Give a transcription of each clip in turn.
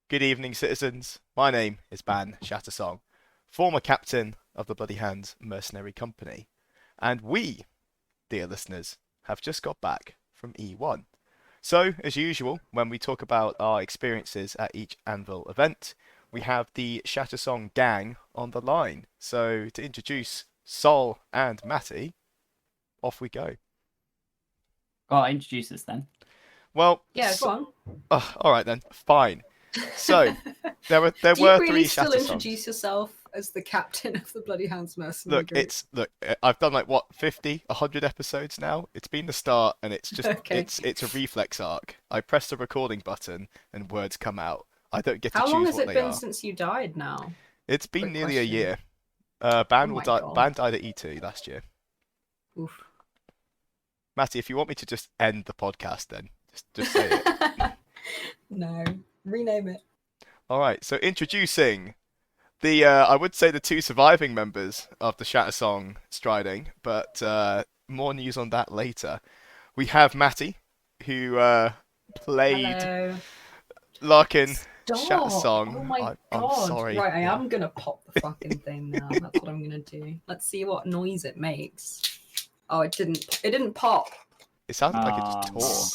Good evening, citizens. My name is Ban Shattersong, former captain of the Bloody Hands Mercenary Company, and we, dear listeners, have just got back from E1. So, as usual, when we talk about our experiences at each Anvil event, we have the Shattersong gang on the line. So, to introduce Sol and Matty, off we go. Well, introduce us then. Well, Yeah, go on. all right then, fine. So, there were Do you really three still Shattersongs. introduce yourself as the captain of the Bloody Hands Mercenary Group? I've done like what 50, 100 episodes now. It's been the start, and it's just Okay. it's a reflex arc. I press the recording button, and words come out. I don't get to How choose long has what it they been are. since you died now? It's been Quick nearly a question. year. Oh Ban my God. died at E2 last year. Oof. Matty, if you want me to just end the podcast, then just say it. No. Rename it. All right. So introducing the I would say the two surviving members of the Shattersong striding, but more news on that later. We have Matty, who played Hello. Larkin Stop. Shattersong. Oh my I'm God. sorry. Right, I Yeah. am going to pop the fucking thing now. That's what I'm going to do. Let's see what noise it makes. Oh, it didn't pop. It sounded like it just no. tore.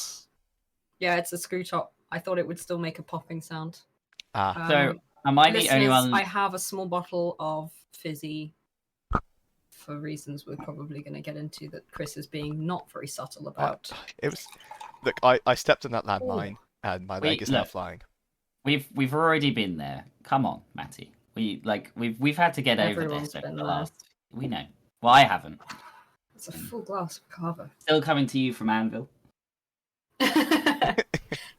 Yeah, it's a screw top. I thought it would still make a popping sound. Ah, So, am I the only Listeners, one? I have a small bottle of fizzy for reasons we're probably going to get into that Chris is being not very subtle about. it was. Look, I stepped on that landmine, and my leg is now look. flying. We've already been there. Come on, Matty. We've had to get over Everyone's this over been the there. last. We know. Well, I haven't. It's a full glass of cava. Still coming to you from Anvil.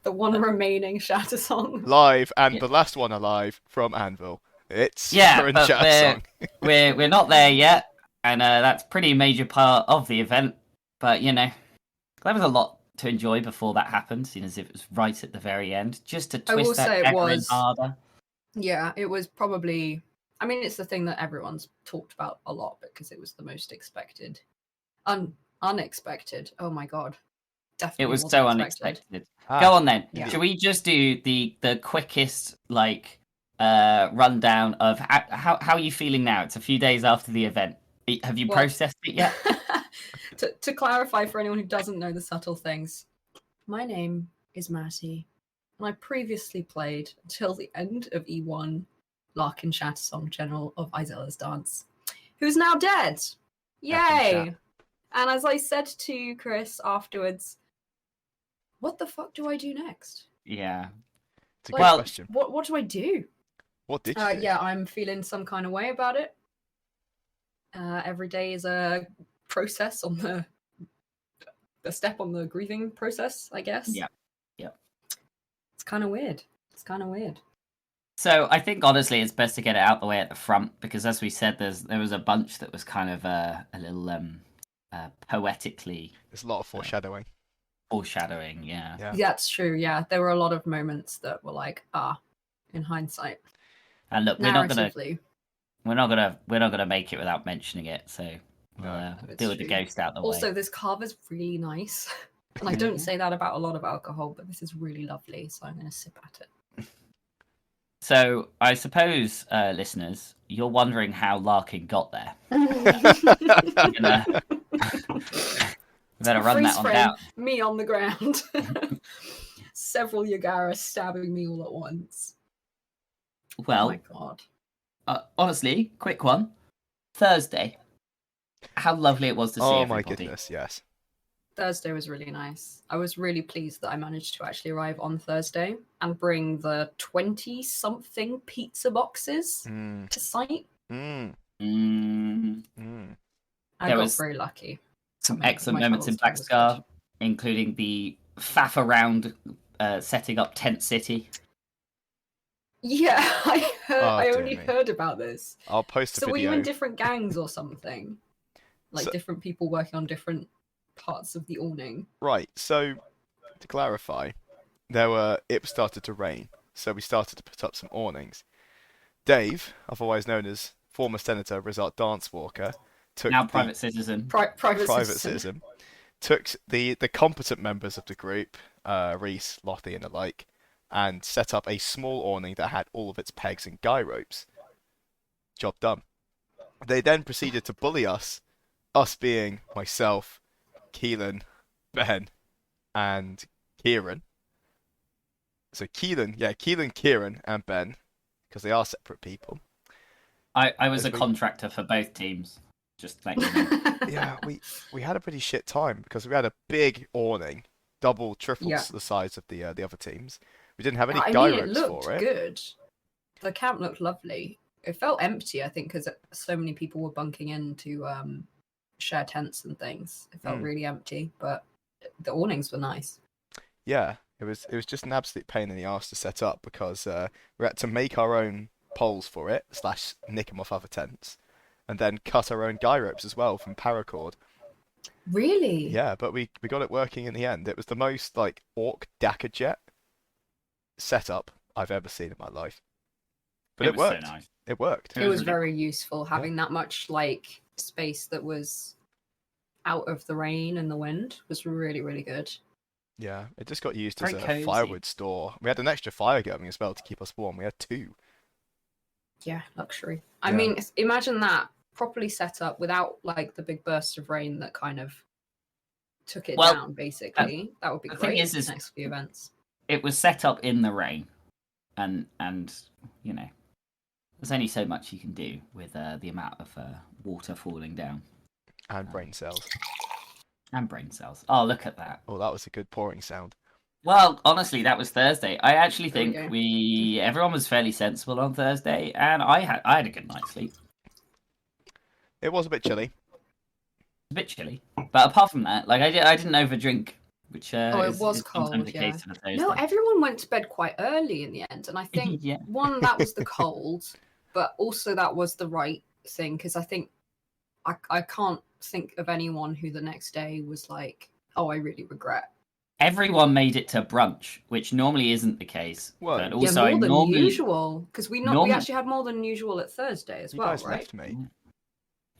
The one remaining Shattersong. Live, and Yeah. the last one alive from Anvil. It's Yeah, Farren but Shattersong. we're not there yet, and that's a pretty major part of the event. But there was a lot to enjoy before that happened, seeing as if it was right at the very end, just to I will twist that say it dagger in was. harder. Yeah, it was probably. I mean, it's the thing that everyone's talked about a lot because it was the most expected. Unexpected. Oh my God. Definitely It was wasn't so expected. unexpected. Ah, Go on then. Yeah. Should we just do the quickest rundown of how are you feeling now? It's a few days after the event. Have you Well- processed it yet? to clarify for anyone who doesn't know the subtle things, my name is Matty, and I previously played until the end of E1 Larkin Shattersong, General of Izella's Dance, who's now dead. Effing Yay! And as I said to Chris afterwards, what the fuck do I do next? Yeah. It's a Like, good Well- question. What do I do? What did you do? Yeah, I'm feeling some kind of way about it. Every day is a process on the step on the grieving process, I guess. Yeah. Yep. It's kind of weird. So I think honestly, it's best to get it out the way at the front because, as we said, there was a bunch that was kind of a little poetically There's a lot of foreshadowing. foreshadowing. Yeah. Yeah. That's true. Yeah, there were a lot of moments that were like, in hindsight, And look, narratively. we're not gonna make it without mentioning it. So we'll No, it's deal with the true. ghost out the way. Also, this carver's really nice, and I don't say that about a lot of alcohol, but this is really lovely, so I'm going to sip at it. So I suppose, listeners, you're wondering how Larkin got there. Gonna- Better run Freeze that one frame, down. me on the ground. Several Yagara stabbing me all at once. Oh Well, my God. honestly, quick one. Thursday. How lovely it was to see Oh everybody. my goodness, yes. Thursday was really nice. I was really pleased that I managed to actually arrive on Thursday and bring the 20-something pizza boxes Mm, to site. mm, Mm, mm. I There got was very lucky. some My- excellent my moments in travel time was Blackscar, including the faff around setting up Tent City. Yeah, I heard. Oh, I dear only me. heard about this. I'll post a So were you video. in different gangs or something? Like So- different people working on different parts of the awning? Right, so to clarify, it started to rain, so we started to put up some awnings. Dave, otherwise known as former Senator Result Dance Walker, took Now the private citizen. Private private citizen. citizen, took the competent members of the group, Reese, Lottie, and the like, and set up a small awning that had all of its pegs and guy ropes. Job done. They then proceeded to bully us being myself, Keelan, Ben, and Kieran. So Keelan, Kieran, and Ben, because they are separate people. I was a Basically- contractor for both teams. Just like you know. Yeah, we had a pretty shit time because we had a big awning, double, triples Yeah. the size of the other teams. We didn't have any I guy mean, it ropes looked for it. good. The camp looked lovely. It felt empty, I think, because so many people were bunking in to share tents and things. It felt really empty, but the awnings were nice. Yeah, it was just an absolute pain in the arse to set up because we had to make our own poles for it, / nick them off other tents, and then cut our own guy ropes as well from paracord. Really? Yeah, but we got it working in the end. It was the most like orc Dakar jet setup I've ever seen in my life. But it was worked. So nice. It worked. It was really very useful having that much like space that was out of the rain and the wind was really, really good. Yeah, it just got used Very as a cozy. firewood store. We had an extra fire going as well to keep us warm. We had 2. Yeah, luxury. I Yeah. mean, imagine that properly set up without like the big burst of rain that kind of took it Well, down, basically. That would be the thing great is for the next few events. It was set up in the rain, and you know, there's only so much you can do with the amount of water falling down And brain cells. and brain cells. Oh, look at that. Oh, that was a good pouring sound. Well, honestly, that was Thursday. I actually There we think go. everyone was fairly sensible on Thursday, and I had a good night's sleep. It was a bit chilly. A bit chilly, but apart from that, like I didn't overdrink, which It is was sometimes cold, the yeah. case on a Thursday. No, everyone went to bed quite early in the end, and I think Yeah. one, that was the cold, but also that was the right thing because I think I can't think of anyone who the next day was like, "Oh, I really regret." Everyone made it to brunch, which normally isn't the case. Well, but yeah, also, Yeah, more than normally, usual because we actually had more than usual at Thursday as You well, guys right? left me.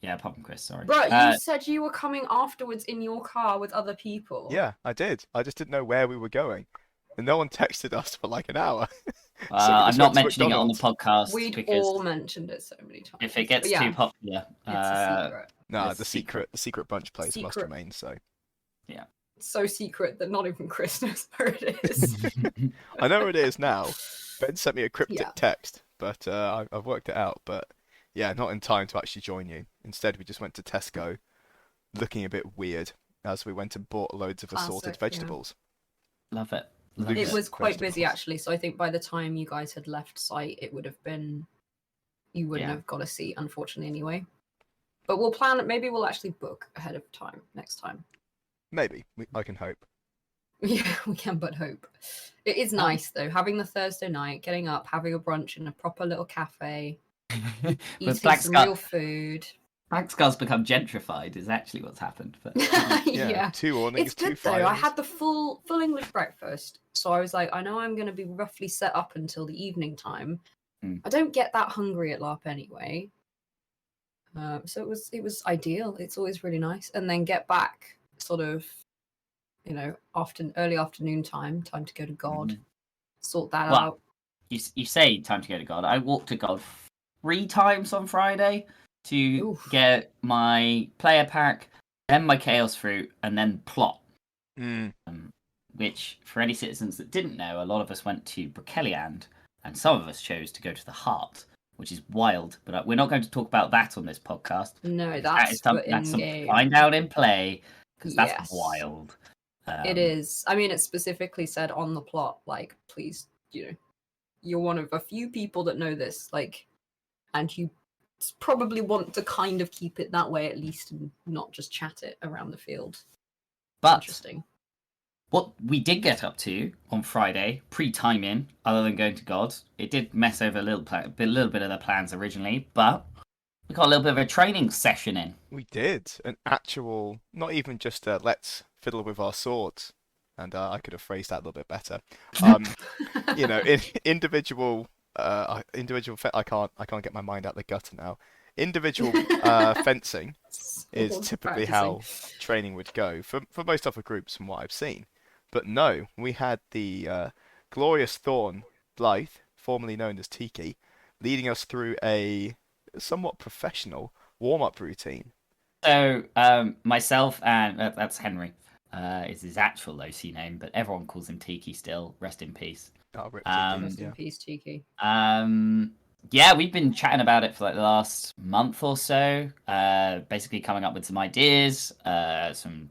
Yeah, apart from Chris, sorry. Bro, you said you were coming afterwards in your car with other people. Yeah, I did. I just didn't know where we were going. And no one texted us for like an hour. So we I'm just not went to mentioning it on the McDonald's. podcast We'd because all mentioned it so many times. if it gets But yeah, too popular, it's a secret. No, It's the secret brunch place must Secret. remain so. It's so secret that not even Chris knows where it is. I know where it is now. Ben sent me a cryptic Yeah. text, but I've worked it out. But yeah, not in time to actually join you. Instead, we just went to Tesco, looking a bit weird as we went and bought loads of assorted Classic, yeah. vegetables. love it. Love Loose It was quite busy vegetables. actually, so I think by the time you guys had left site, it would have been you wouldn't Yeah. have got a seat, unfortunately, anyway. But we'll plan it. Maybe we'll actually book ahead of time next time. Maybe. I can hope. Yeah, we can but hope. It is nice though, having the Thursday night, getting up, having a brunch in a proper little cafe, But eating Black some Scar- real food. Black Scar's become gentrified is actually what's happened. But Yeah. 2 awnings, It's 2 good though. fires. I had the full English breakfast, so I was like, I know I'm going to be roughly set up until the evening time. Mm. I don't get that hungry at LARP anyway, so it was ideal. It's always really nice, and then get back sort of, early afternoon time to go to God, sort that Well, out. you say time to go to God. I walked to God 3 times on Friday to Oof. get my player pack, then my chaos fruit, and then plot. Mm. Which, for any citizens that didn't know, a lot of us went to Brokeliand, and some of us chose to go to the Heart, which is wild. But we're not going to talk about that on this podcast. No, That that's is for something that's something to in-game. find out in play, because that's Yes. wild. It is. I mean, it specifically said on the plot, like, please, you're one of a few people that know this, like, and you probably want to kind of keep it that way at least and not just chat it around the field. But Interesting. what we did get up to on Friday, pre-timing, other than going to God, it did mess over a little bit of the plans originally, but we got a little bit of a training session in. We did. An actual, not even just let's fiddle with our swords. And I could have phrased that a little bit better. Individual, I can't get my mind out the gutter now. Individual fencing is Swords typically practicing. how training would go for most other groups from what I've seen. But no, we had the Glorious Thorn Blythe, formerly known as Tiki, leading us through a somewhat professional warm-up routine. So myself and that's Henry. Is his actual OC name, but everyone calls him Tiki still. Rest in peace. Oh, Rip Rest Tiki, in yeah. peace, Tiki. Yeah, we've been chatting about it for like the last month or so. Basically coming up with some ideas, some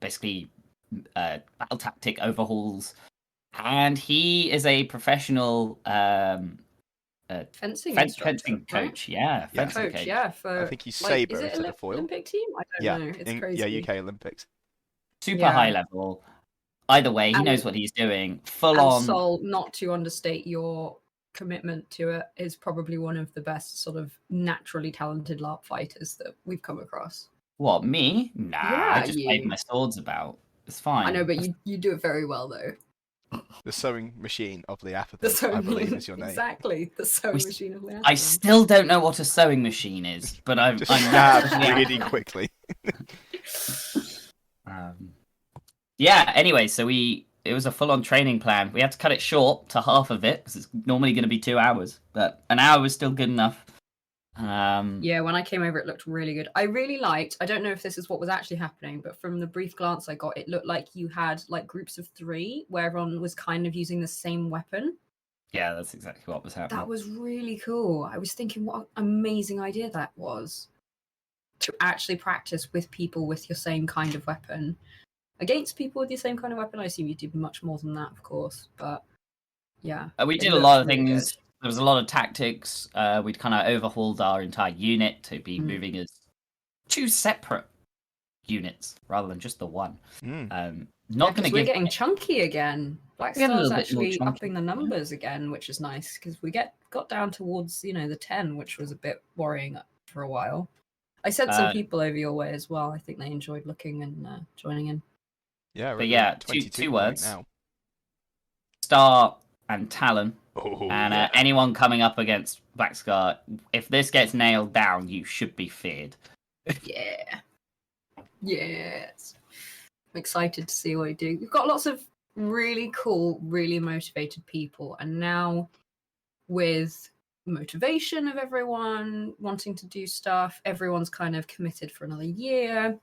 basically battle tactic overhauls. And he is a professional Fencing instructor, fencing right? coach. Yeah, Yeah. fencing Coach, yeah. For I think he's like, Sabre is it instead of foil. Olympic team? I don't Yeah, know. It's crazy. yeah, UK Olympics. Super high level. Either way, he And- knows what he's doing. Full And on. Sol, not to understate your commitment to it, is probably one of the best sort of naturally talented LARP fighters that we've come across. What, me? Nah, Yeah, I just wave you. my swords about. It's fine. I know, but you do it very well though. The sewing machine of the The Apathy, sewing I believe, is your name. Exactly, the sewing machine of the I still don't know what a sewing machine is, but I'm Just I'm stab naturally really quickly. Yeah, anyway, so it was a full-on training plan. We had to cut it short to half of it because it's normally going to be 2 hours, but an hour was still good enough. Yeah, when I came over, it looked really good. I really liked. I don't know if this is what was actually happening, but from the brief glance I got, it looked like you had like groups of 3 where everyone was kind of using the same weapon. Yeah, that's exactly what was happening. That was really cool. I was thinking, what an amazing idea that was to actually practice with people with your same kind of weapon. Against people with the same kind of weapon, I assume you did much more than that, of course. But yeah, We it did a looked lot of really things. good. There was a lot of tactics. We'd kind of overhauled our entire unit to be moving as 2 separate units rather than just the one. Not going to we're give. getting chunky again. Black We're getting a Star's little bit more actually chunky, upping the numbers again, which is nice because we got down towards the 10, which was a bit worrying for a while. I sent some people over your way as well. I think they enjoyed looking and joining in. Yeah, But yeah, 22 two words. now. Star and Talon. Oh, And yeah. anyone coming up against Black Scar, if this gets nailed down, you should be feared. Yeah. Yes. I'm excited to see what we do. We've got lots of really cool, really motivated people. And now with motivation of everyone wanting to do stuff, everyone's kind of committed for another year.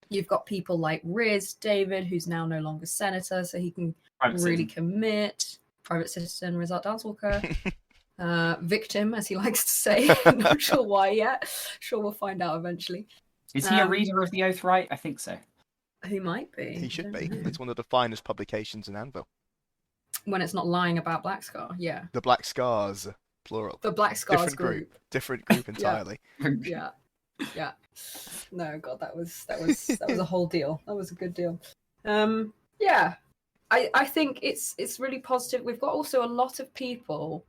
You've got people like Riz David, who's now no longer senator, so he can really commit. Private citizen, Rizat Dancewalker. Victim, as he likes to say. Not sure why yet. Sure we'll find out eventually. Is he a reader of the Oath, right? I think so. He might be. He should be. Know. It's one of the finest publications in Anvil. When it's not lying about Black Scar, yeah. The Black Scars, plural. The Black Scars Different group. Different group entirely. Yeah. No, God, that was a whole deal. That was a good deal. Yeah. I think it's really positive. We've got also a lot of people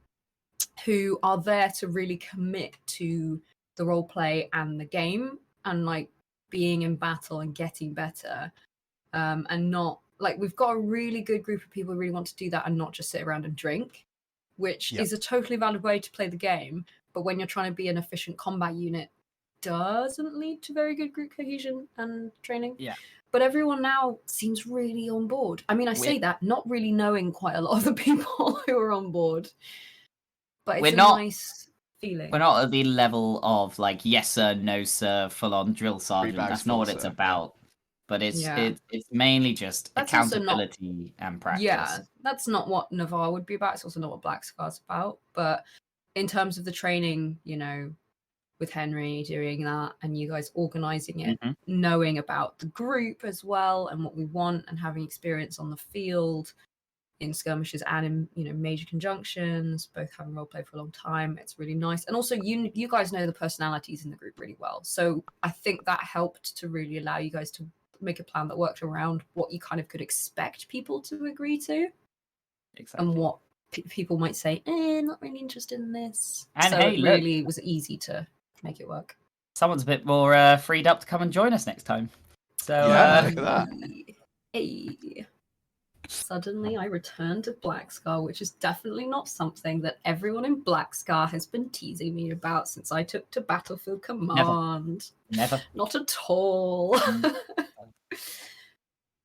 who are there to really commit to the role play and the game and like being in battle and getting better. And not like we've got a really good group of people who really want to do that and not just sit around and drink, which is a totally valid way to play the game. But when you're trying to be an efficient combat unit, doesn't lead to very good group cohesion and training. Yeah. But everyone now seems really on board. I mean, I say that not really knowing quite a lot of the people who are on board. But it's nice feeling. We're not at the level of like yes sir, no sir, full on drill sergeant. That's not what it's about. But it's mainly just accountability and practice. Yeah, that's not what Navarre would be about. It's also not what Black Scar's about. But in terms of the training, with Henry doing that and you guys organizing it, knowing about the group as well and what we want and having experience on the field in skirmishes and in major conjunctions, both having roleplay for a long time, it's really nice. And also you guys know the personalities in the group really well, so I think that helped to really allow you guys to make a plan that worked around what you kind of could expect people to agree to. Exactly. And what people might say, not really interested in this. And so it really was easy to make it work. Someone's a bit more freed up to come and join us next time. So look at that. Hey. Suddenly I returned to Black Scar, which is definitely not something that everyone in Black Scar has been teasing me about since I took to Battlefield Command. Never. Not at all.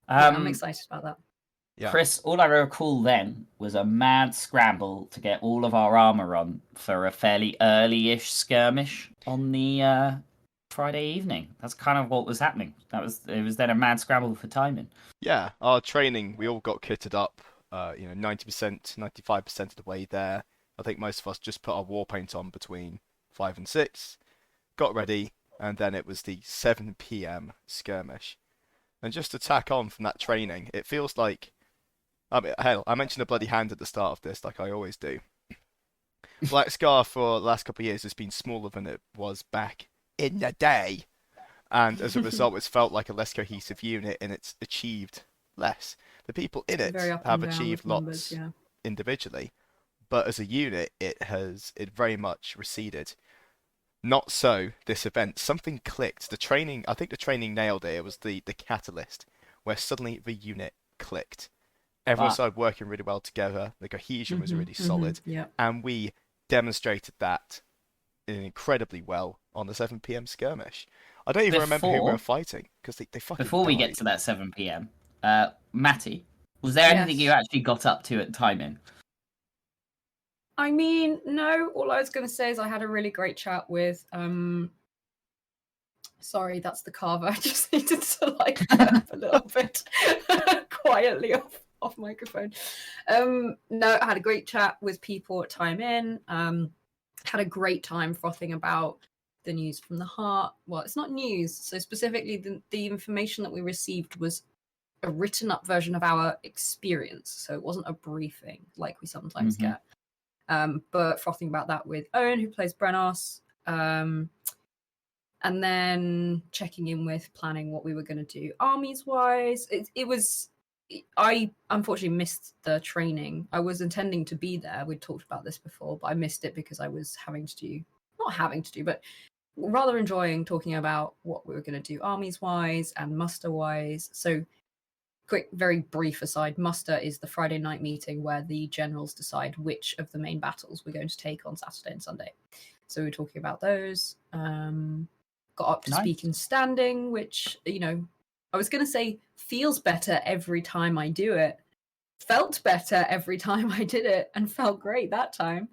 I'm excited about that. Yeah. Chris, all I recall then was a mad scramble to get all of our armor on for a fairly early-ish skirmish on the Friday evening. That's kind of what was happening. It was then a mad scramble for timing. Yeah, our training, we all got kitted up, 90%, 95% of the way there. I think most of us just put our war paint on between 5 and 6, got ready, and then it was the 7 p.m. skirmish. And just to tack on from that training, it feels like, I mean, hell, I mentioned a bloody hand at the start of this, like I always do. Black Scar for the last couple of years has been smaller than it was back in the day. And as a result, it's felt like a less cohesive unit, and it's achieved less. The people in it Very up have and down achieved with numbers, lots yeah. individually, but as a unit, it very much receded. Not so this event. Something clicked. The training, I think the training nailed it. It was the catalyst, where suddenly the unit clicked. Everyone But started working really well together. The cohesion was really solid, yeah. and we demonstrated that incredibly well on the 7 p.m. skirmish. I don't even remember who we were fighting because they fucking before we get died. to that 7 p.m., Matty, was there anything Yes. you actually got up to at timing? I mean, no, all I was going to say is I had a really great chat with sorry, that's the carver. I just needed to like burp a little bit quietly off microphone. No, I had a great chat with people at Time In. Had a great time frothing about the news from the heart. Well, it's not news. So specifically, the information that we received was a written up version of our experience. So it wasn't a briefing like we sometimes get. But frothing about that with Owen, who plays Brenos. And then checking in with planning what we were going to do armies wise. I unfortunately missed the training. I was intending to be there. We'd talked about this before, but I missed it because I was but rather enjoying talking about what we were going to do armies wise and muster wise. So quick, very brief aside, muster is the Friday night meeting where the generals decide which of the main battles we're going to take on Saturday and Sunday. So we were talking about those. Got up to speak in standing, which, I was going to say feels better every time I do it. Felt better every time I did it and felt great that time.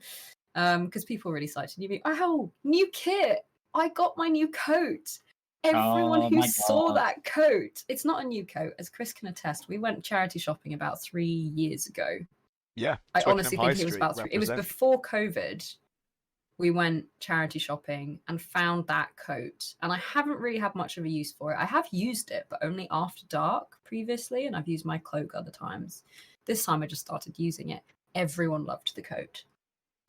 Because people really cited me. Oh, new kit. I got my new coat. Everyone who saw that coat. It's not a new coat, as Chris can attest. We went charity shopping about 3 years ago. Yeah. I honestly think it was Street, about 3. It was before COVID. We went charity shopping and found that coat. And I haven't really had much of a use for it. I have used it, but only after dark previously. And I've used my cloak other times. This time I just started using it. Everyone loved the coat.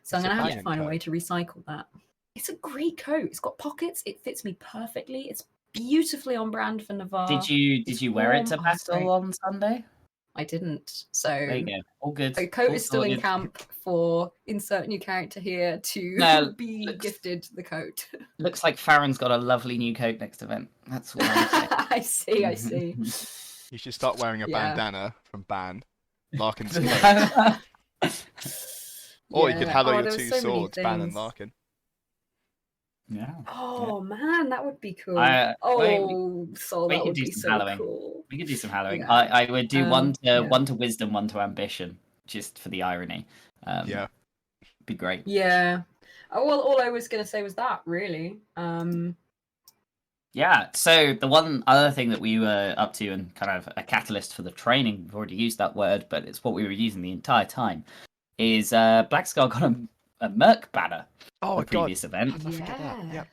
So I'm going to have to find a way to recycle that. It's a great coat. It's got pockets. It fits me perfectly. It's beautifully on brand for Navarre. Did you wear it to battle on Sunday? I didn't. So there you go. All good. The coat is still in camp for insert new character here to be gifted the coat. Looks like Farren's got a lovely new coat next event. That's what I'm saying. I see. You should start wearing a bandana from Ban. Larkin's coat. Or you could hallow your two swords, Ban and Larkin. Yeah. Oh man, that would be cool. Sol, that would be so hallowing. Cool. We could do some hallowing. Yeah. I would do one to wisdom, one to ambition, just for the irony. Yeah. Be great. Yeah. Well, all I was gonna say was that really. Yeah. So the one other thing that we were up to, and kind of a catalyst for the training, we've already used that word, but it's what we were using the entire time, is Black Scar got a Merc banner. Oh, the previous event. How did I forget that? Yep.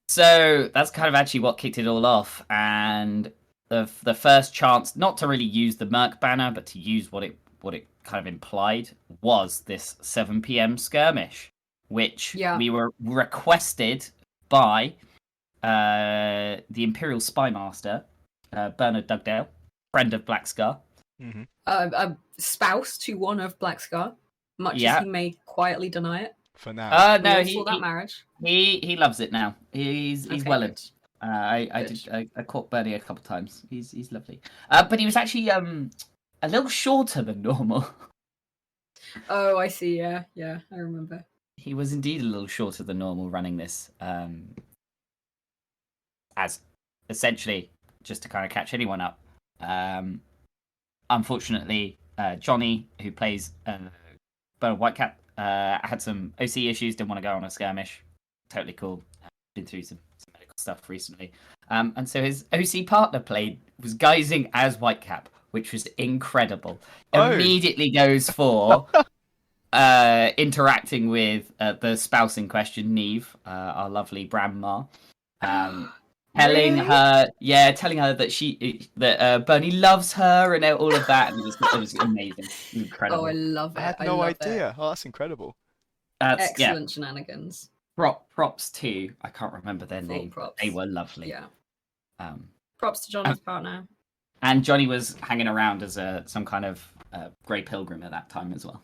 So that's kind of actually what kicked it all off, and the first chance not to really use the Merc banner, but to use what it kind of implied was this 7 p.m. skirmish, which we were requested by the Imperial Spy Master, Bernard Dugdale, friend of Black Scar. Mm-hmm. A spouse to one of Black Scar, much as he may quietly deny it. For now. No, he saw that marriage. He loves it now. He's well in. I caught Bernie a couple of times. He's lovely. But he was actually a little shorter than normal. Oh, I see. Yeah, I remember. He was indeed a little shorter than normal running this, as essentially just to kind of catch anyone up. unfortunately, Johnny, who plays Bernard Whitecap, had some OC issues, didn't want to go on a skirmish. Totally cool. Been through some medical stuff recently. And so his OC partner was guising as Whitecap, which was incredible. Oh. Immediately goes for interacting with the spouse in question, Neve, our lovely Branmar. Telling her that Bernie loves her and all of that, and it was amazing, incredible. Oh, I love it. I had no idea. Oh, that's incredible. Excellent shenanigans. Props to, I can't remember their name. Props. They were lovely. Yeah. Um, Props to Johnny's partner. And Johnny was hanging around as some kind of Grey Pilgrim at that time as well.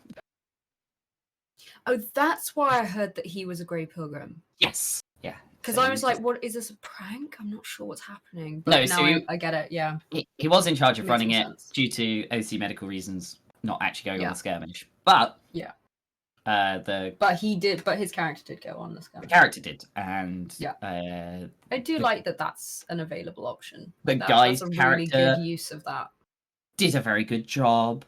Oh, that's why I heard that he was a Grey Pilgrim. Yes. Yeah. Because So I was like, what, is this a prank? I'm not sure what's happening. But No, now so I get it, yeah. He was in charge of Makes running more it sense. due to OC medical reasons, not actually going Yeah. on the skirmish. But Yeah. But his character did go on this the skirmish. character did, and Yeah. I do the- like that that's an available option. the That's guy's a really character good use of that. did a very good job.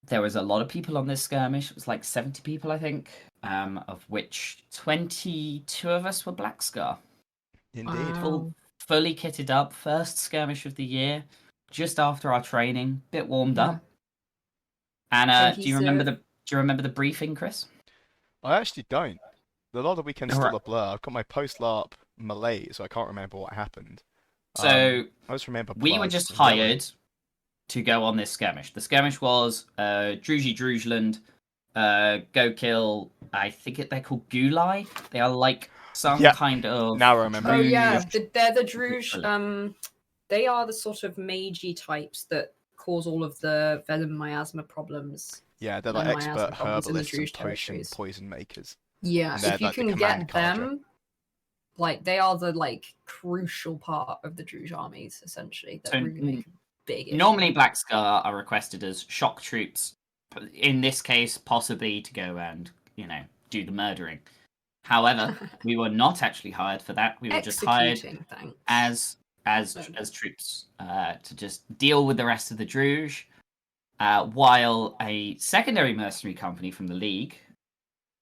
There was a lot of people on this skirmish. It was like 70 people, I think, of which 22 of us were Black Scar. Indeed. Wow. Fully kitted up, first skirmish of the year, just after our training, bit warmed up. And do you remember the briefing, Chris? I actually don't. A lot of the weekend's still Alright. a blur. I've got my post-LARP Malay, so I can't remember what happened. So I just remember we were blood just and yelling. hired to go on this skirmish. The skirmish was Druzy Drujland, go kill, I think they're called Gulai. They are like some Yeah. kind of... Now I remember. Oh yeah, Druze- they're the Druge. They are the sort of magey types that cause all of the venom miasma problems. Yeah, they're like and miasma expert problems in the herbalists and Druze potion territories. poison makers. Yeah, And they're if you like the can command get cadre. them, like they are the like crucial part of the Druge armies, essentially. That So, really make a big issue. Normally Black Scar are requested as shock troops. In this case, possibly to go and, do the murdering. However, we were not actually hired for that. We were just hired Executing, thanks. as troops to just deal with the rest of the Druge, while a secondary mercenary company from the League,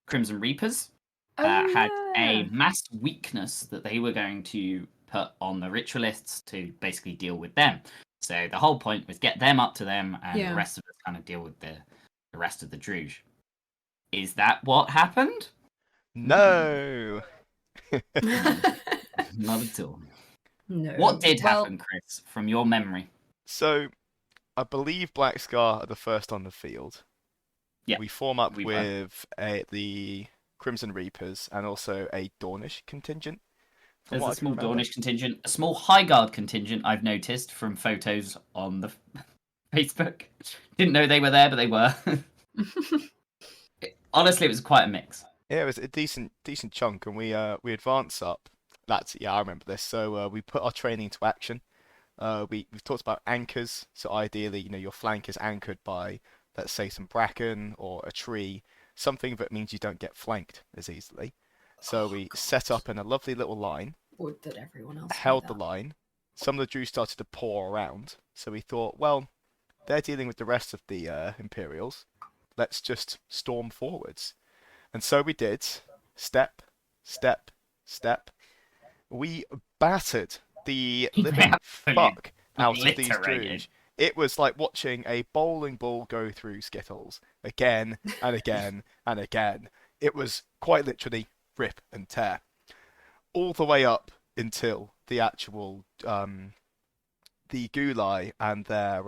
Crimson Reapers, had a mass weakness that they were going to put on the ritualists to basically deal with them. So the whole point was get them up to them, and the rest of us kind of deal with the rest of the Druge. Is that what happened? No. Not at all. No. What did happen, Chris, from your memory? So, I believe Black Scar are the first on the field. Yeah, We form up we were. with the Crimson Reapers and also a Dornish contingent. from There's what a I can small remember. Dornish contingent, a small High Guard contingent I've noticed from photos on the Facebook. Didn't know they were there, but they were. Honestly, it was quite a mix. Yeah, it was a decent chunk, and we advance up. I remember this. So we put our training into action. We've talked about anchors. So ideally, your flank is anchored by, let's say, some bracken or a tree, something that means you don't get flanked as easily. So we set up in a lovely little line, Would that everyone else held the line. Some of the Jews started to pour around, so we thought, well, they're dealing with the rest of the Imperials. Let's just storm forwards. And so we did. Step, step, step. We battered the living fuck out of these Obliterated. Druge. It was like watching a bowling ball go through Skittles again and again and again. It was quite literally rip and tear. All the way up until the actual the Gulai and their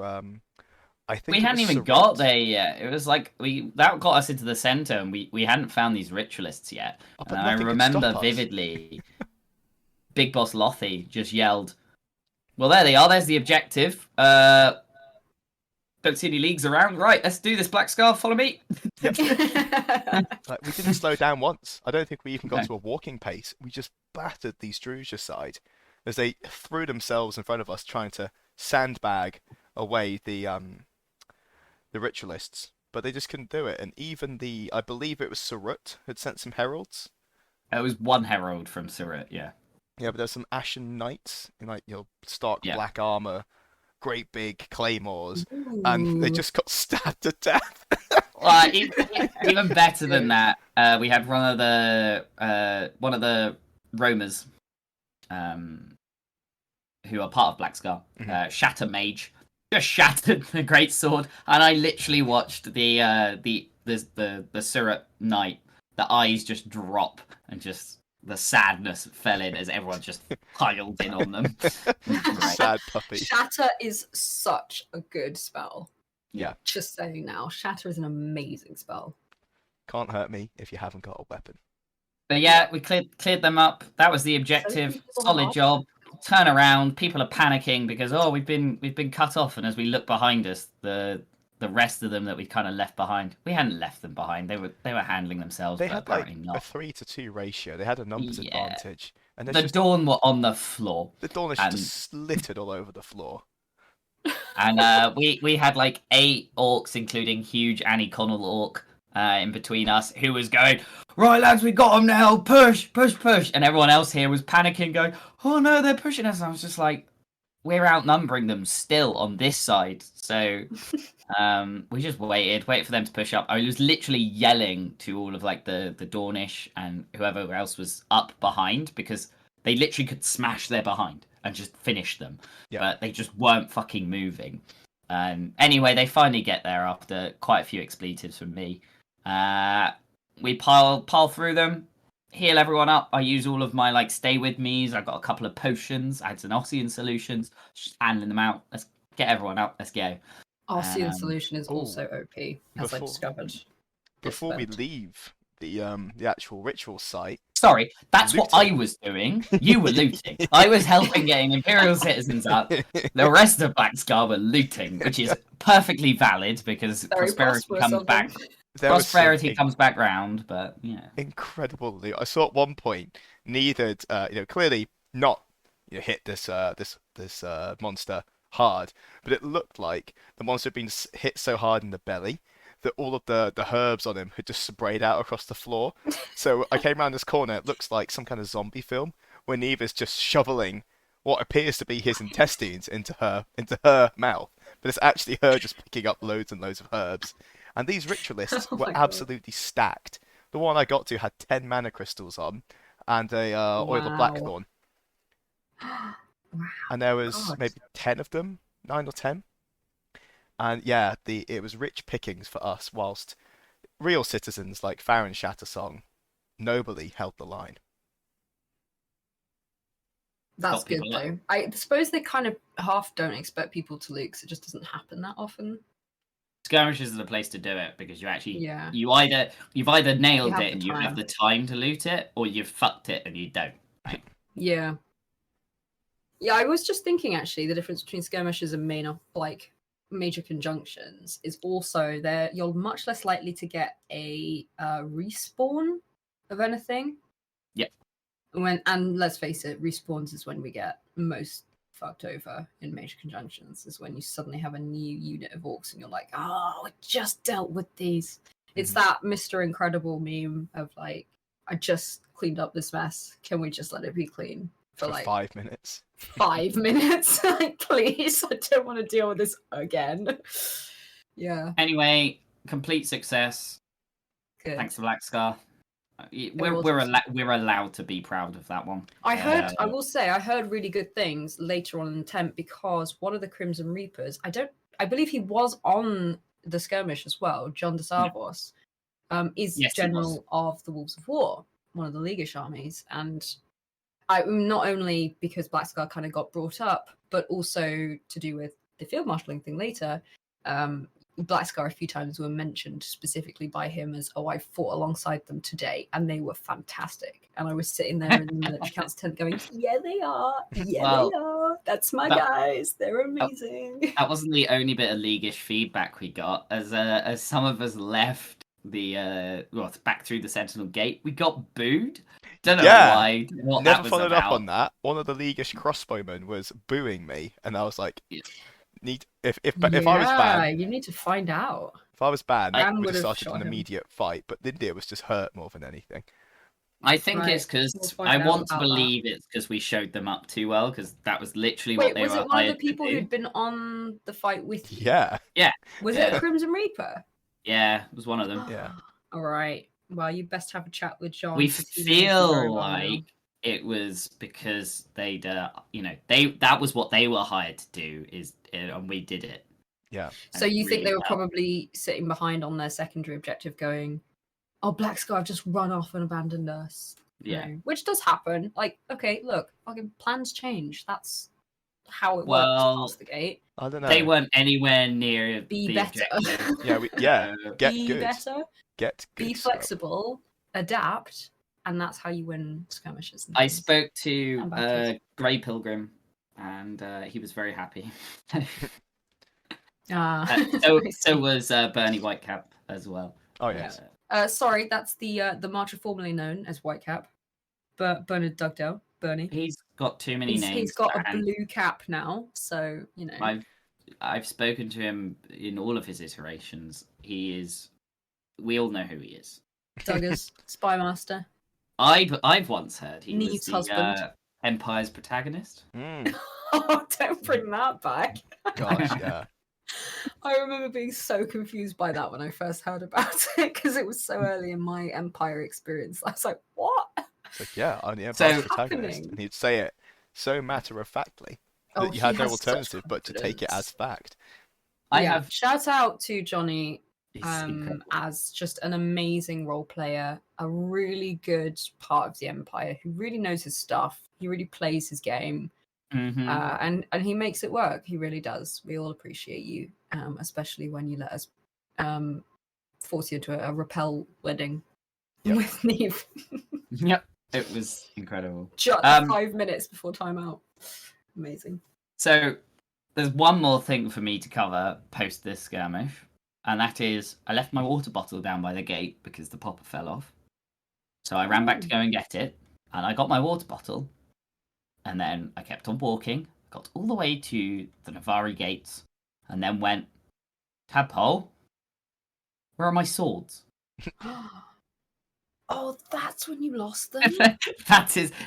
I think We it hadn't was even Sarut. got there yet. It was like that got us into the center, and we hadn't found these ritualists yet. Oh, but And I nothing could remember stop us. vividly, Big Boss Lothy just yelled, "Well, there they are. There's the objective. Don't see any leagues around. Right, let's do this. Black Scarf, follow me." Like, we didn't slow down once. I don't think we even got No. to a walking pace. We just battered these Druge aside as they threw themselves in front of us, trying to sandbag away the ritualists. But they just couldn't do it. And even I believe it was Sarut, had sent some heralds. It was one herald from Surut, yeah. Yeah, but there's some Ashen Knights in stark Yeah. black armor great big claymores, and they Ooh. just got stabbed to death. Well, even better than that, we had one of the roamers, who are part of Black Scar, Shatter Mage, just shattered the great sword, and I literally watched the Surrey Knight, the eyes just drop, and just the sadness fell in as everyone just piled in on them. Sad puppy. Shatter is such a good spell. Yeah. Just saying now, Shatter is an amazing spell. Can't hurt me if you haven't got a weapon. But yeah, we cleared them up. That was the objective. people Solid have. job. Turn around. People are panicking because we've been cut off, and as we look behind us, the rest of them that we kind of left behind, we hadn't left them behind. They were handling themselves. They but had like apparently a not. 3-to-2 ratio. They had a numbers Yeah. advantage, and The Dawn were on the floor. the Dornish and- just slittered all over the floor. And we had like 8 orcs, including huge Annie Connell orc, in between us, who was going, right lads, we got them now, push, push, push. And everyone else here was panicking, going, oh no, they're pushing us. And I was just like, we're outnumbering them still on this side. So we just waited for them to push up. I was literally yelling to all of like the Dornish and whoever else was up behind, because they literally could smash their behind and just finish them. Yeah. But they just weren't fucking moving. Anyway, they finally get there after quite a few expletives from me. We pile through them, heal everyone up. I use all of my like stay with me's. I got a couple of potions. I had some Ossian solutions. Just handling them out. Let's get everyone up. Let's go. Arcean solution is ooh. also OP, as I discovered. Before we event. leave the actual ritual site. Sorry, that's what I Looting. was doing. You were looting. I was helping getting Imperial citizens up. The rest of Black Scar were looting, which is perfectly valid because Very prosperity prosperous comes of back. them. There was some Prosperity comes back round, but yeah. incredible loot. I saw at one point needed, clearly not hit this monster hard, but it looked like the monster had been hit so hard in the belly that all of the herbs on him had just sprayed out across the floor. So I came around this corner. It looks like some kind of zombie film where Neve is just shoveling what appears to be his intestines into her mouth, but it's actually her just picking up loads and loads of herbs. And these ritualists Oh were my God. absolutely stacked. The one I got to had 10 mana crystals on and a oil of Wow. blackthorn. Wow. And there was God. maybe 10 of them, 9 or 10. And yeah, it was rich pickings for us, whilst real citizens like Farren Shattersong nobly held the line. That's Got good people up. though. I suppose they kind of half don't expect people to loot because it just doesn't happen that often. Skirmishes are the place to do it because you actually Yeah. you've either nailed have it the and you time. have the time to loot it, or you've fucked it and you don't. Right? Yeah. Yeah, I was just thinking actually the difference between skirmishes and major conjunctions is also you're much less likely to get a respawn of anything. Yep. And let's face it, respawns is when we get most fucked over in major conjunctions, is when you suddenly have a new unit of orcs and you're like, oh, I just dealt with these. It's that Mr. Incredible meme of like, I just cleaned up this mess. Can we just let it be clean for like 5 minutes. 5 minutes? Like, please, I don't want to deal with this again. Yeah, Anyway, complete success. good. Thanks to Black Scar. was We're allowed to be proud of that one. I will say, I heard really good things later on in the tent because one of the Crimson Reapers, I believe he was on the skirmish as well, John de Savos, is Yes, he was. general of the Wolves of War, one of the Leaguish armies. And not only because Black Scar kind of got brought up, but also to do with the field marshalling thing later, Black Scar a few times were mentioned specifically by him as, oh, I fought alongside them today and they were fantastic. And I was sitting there in the military council tent going, yeah, they are. Yeah, Well, they are. That's my guys. They're amazing. That wasn't the only bit of leaguish feedback we got. As some of us left back through the Sentinel Gate, we got booed. Don't know why. What that Never was followed about. up on that. One of the Leaguish crossbowmen was booing me, and I was like, Yeah. if I was banned, you need to find out. if I was banned, Bran we would would have have started shot an him. immediate fight. But Lindir was just hurt more than anything. I think Right, it's because we'll find I out want to about that. believe it's because we showed them up too well, because that was literally Wait, what they was were it one of the hired to people do. who'd been on the fight with you? Yeah. Was it Yeah. a Crimson Reaper? Yeah, it was one of them. Yeah. All right. Well, you best have a chat with John. We 'cause he knows you very feel well now. like it was because they'd, that was what they were hired to do, and we did it. Yeah. So And you think really they were well. probably sitting behind on their secondary objective, going, "Oh, Black Sky have just run off and abandoned us." You Yeah. know, which does happen. Like, okay, look, fucking plans change. That's how it works Well, past the gate. I don't know. They weren't anywhere near Be the better. objective. Yeah. Get Be good. better. Get good. Be Scrub. flexible. Adapt, and that's how you win skirmishes. And I things. spoke to And battles. Grey Pilgrim, and he was very happy. So was Bernie Whitecap as well. Oh yes. Sorry, that's the marcher formerly known as Whitecap, but Bernard Dugdale, Bernie. He's got too many names. He's got a and blue cap now, so you know. I've spoken to him in all of his iterations. He is. We all know who he is. Duggars, Spymaster. I've once heard he Neve's was the husband. Empire's protagonist. Oh, don't bring that back. Gosh, yeah. I remember being so confused by that when I first heard about it because it was so early in my Empire experience. I was like, "What?" It's like, yeah, I'm the So- Empire's protagonist, happening? and he'd say it so matter-of-factly that Oh, you he had no has such alternative but to take it confidence. as fact. I Yeah, have. shout out to Johnny He's incredible. as just an amazing role player, a really good part of the Empire who really knows his stuff. He really plays his game, Mhm. and he makes it work. He really does. We all appreciate you, especially when you let us force you into a rappel wedding Yep. with Neve. Yep, it was incredible. Just Um, 5 minutes before timeout. Amazing. So there's one more thing for me to cover post this skirmish, and that is I left my water bottle down by the gate because the popper fell off. So I ran back to go and get it, and I got my water bottle, and then I kept on walking, got all the way to the Navari gates, and then went, Tadpole, where are my swords? Oh, that's when you lost them.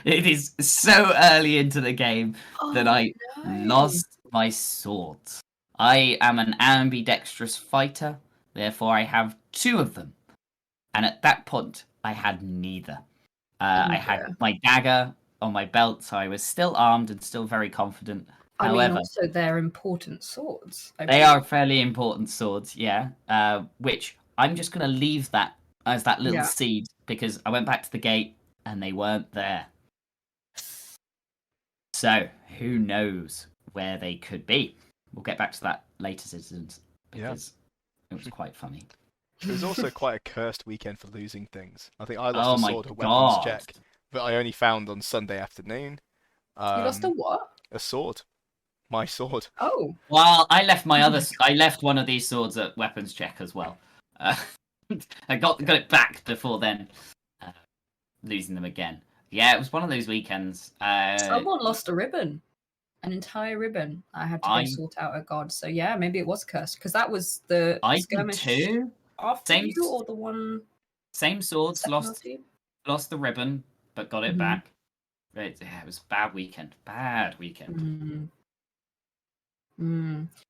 It is so early into the game that I no. lost my swords. I am an ambidextrous fighter, therefore I have 2 of them. And at that point, I had neither. I had my dagger on my belt, so I was still armed and still very confident. I mean, However, also they're important swords. they are fairly important swords, yeah. Which I'm just going to leave that as that little seed, because I went back to the gate and they weren't there. So, who knows where they could be? We'll get back to that later, citizens, because it was quite funny. It was also quite a cursed weekend for losing things. I think I Oh lost a my sword at weapons God. check that I only found on Sunday afternoon. You lost a what? A sword. My sword. Oh. Well, I left I left one of these swords at weapons check as well. I got it back before then, losing them again. Yeah, it was one of those weekends. Someone lost a ribbon. An entire ribbon. I had to go sort out a god. So yeah, maybe it was cursed. Because that was the skirmish too. after Same you, or the one... Same swords, second lost after you? lost the ribbon, but got it back. It was a bad weekend. Bad weekend.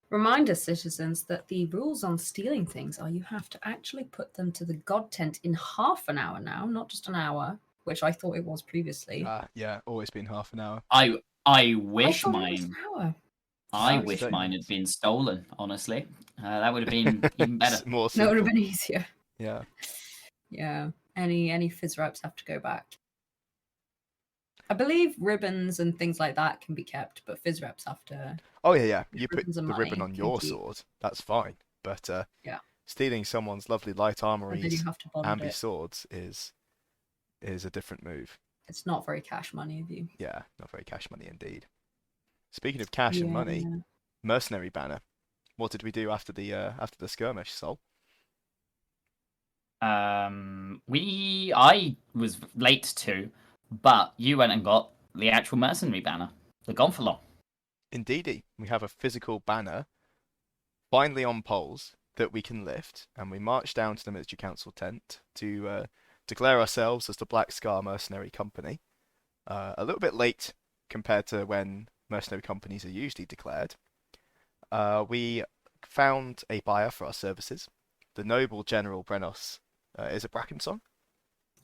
Remind us, citizens, that the rules on stealing things are you have to actually put them to the god tent in half an hour now, not just an hour, which I thought it was previously. Yeah, always been half an hour. I wish thought it was mine. an hour. I wish mine had been stolen. Honestly, that would have been even better. More That would have simple. been easier. Yeah. Yeah. Any fizz wraps have to go back. I believe ribbons and things like that can be kept, but fizz wraps have to. Oh yeah. You put ribbons the and ribbon money on your can keep. sword. That's fine. But Yeah. stealing someone's lovely light And then armories, you have to bond ambi it. swords is a different move. It's not very cash money of you. Yeah, not very cash money indeed. Speaking of cash and money, mercenary banner. What did we do after the skirmish, Sol? I was late too, but you went and got the actual mercenary banner, the Gonfalon. Indeedy, we have a physical banner, finally on poles that we can lift, and we march down to the military council tent to declare ourselves as the Black Scar Mercenary Company. A little bit late compared to when mercenary companies are usually declared. We found a buyer for our services. The noble General Brenos, is it Brackensong?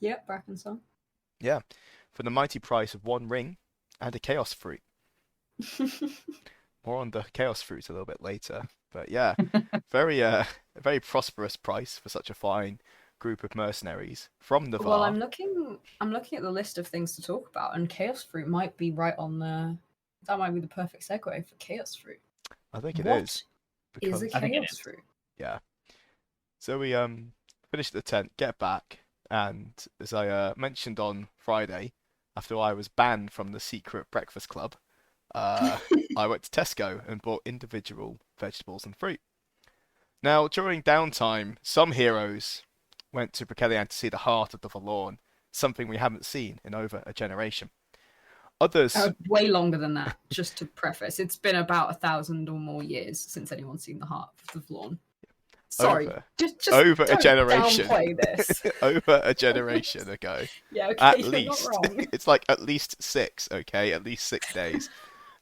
Yep, Brackensong. Yeah, for the mighty price of 1 ring and a chaos fruit. More on the chaos fruit a little bit later. But yeah, very very prosperous price for such a fine group of mercenaries from Navarre. Well, I'm looking at the list of things to talk about, and Chaos Fruit might be right on the. That might be the perfect segue for Chaos Fruit. I think it What is. is a I think it Chaos is. Fruit? Yeah. So we finish at the tent, get back, and as I mentioned on Friday, after I was banned from the secret breakfast club, I went to Tesco and bought individual vegetables and fruit. Now, during downtime, some heroes went to Brokelian to see the heart of the Forlorn, something we haven't seen in over a generation. Others, Way longer than that. Just to preface, it's been about 1,000 or more years since anyone's seen the heart of the Vlorn. Sorry, over just over a don't generation, downplay this. over a generation ago, Yeah, okay, at you're least. not wrong. It's like at least 6, okay? At least 6 days.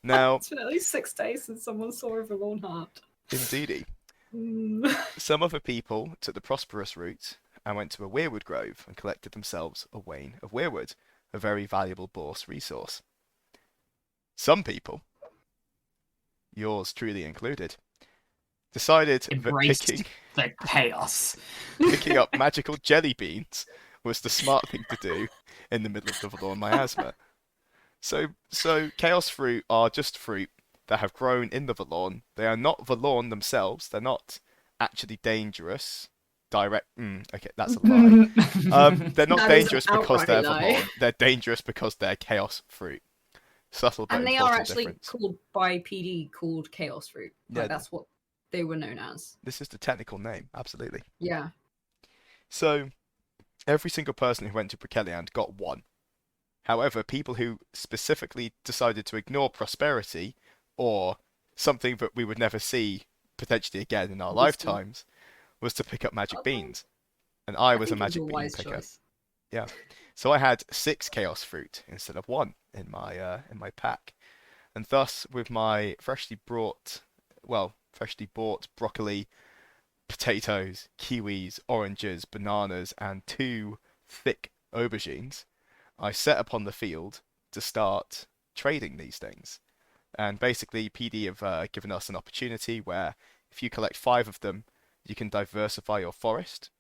Now, It's been at least 6 days since someone saw a Vlorn heart. indeedy, Mm. some other people took the prosperous route and went to a weirwood grove and collected themselves a wain of weirwood, a very valuable bourse resource. Some people, yours truly included, decided that Embraced the chaos. picking up magical jelly beans was the smart thing to do in the middle of the Valorn miasma. So chaos fruit are just fruit that have grown in the Valorn. They are not Valorn themselves. They're not actually dangerous. Okay, that's a lie. They're not That is an dangerous because they're outright lie. Valorn. They're dangerous because they're chaos fruit. Subtle but And they are important actually difference. called by PD called Chaos Fruit. Like, Yeah. that's what they were known as. This is the technical name, absolutely. Yeah. So every single person who went to Brokeliand got one. However, people who specifically decided to ignore prosperity or something that we would never see potentially again in our Wisdom. lifetimes was to pick up magic beans. And I was a think it magic a bean wise picker. choice. Yeah. So I had 6 chaos fruit instead of 1 in my pack. And thus with my freshly bought broccoli, potatoes, kiwis, oranges, bananas, and 2 thick aubergines, I set upon the field to start trading these things. And basically, PD have given us an opportunity where if you collect 5 of them, you can diversify your forest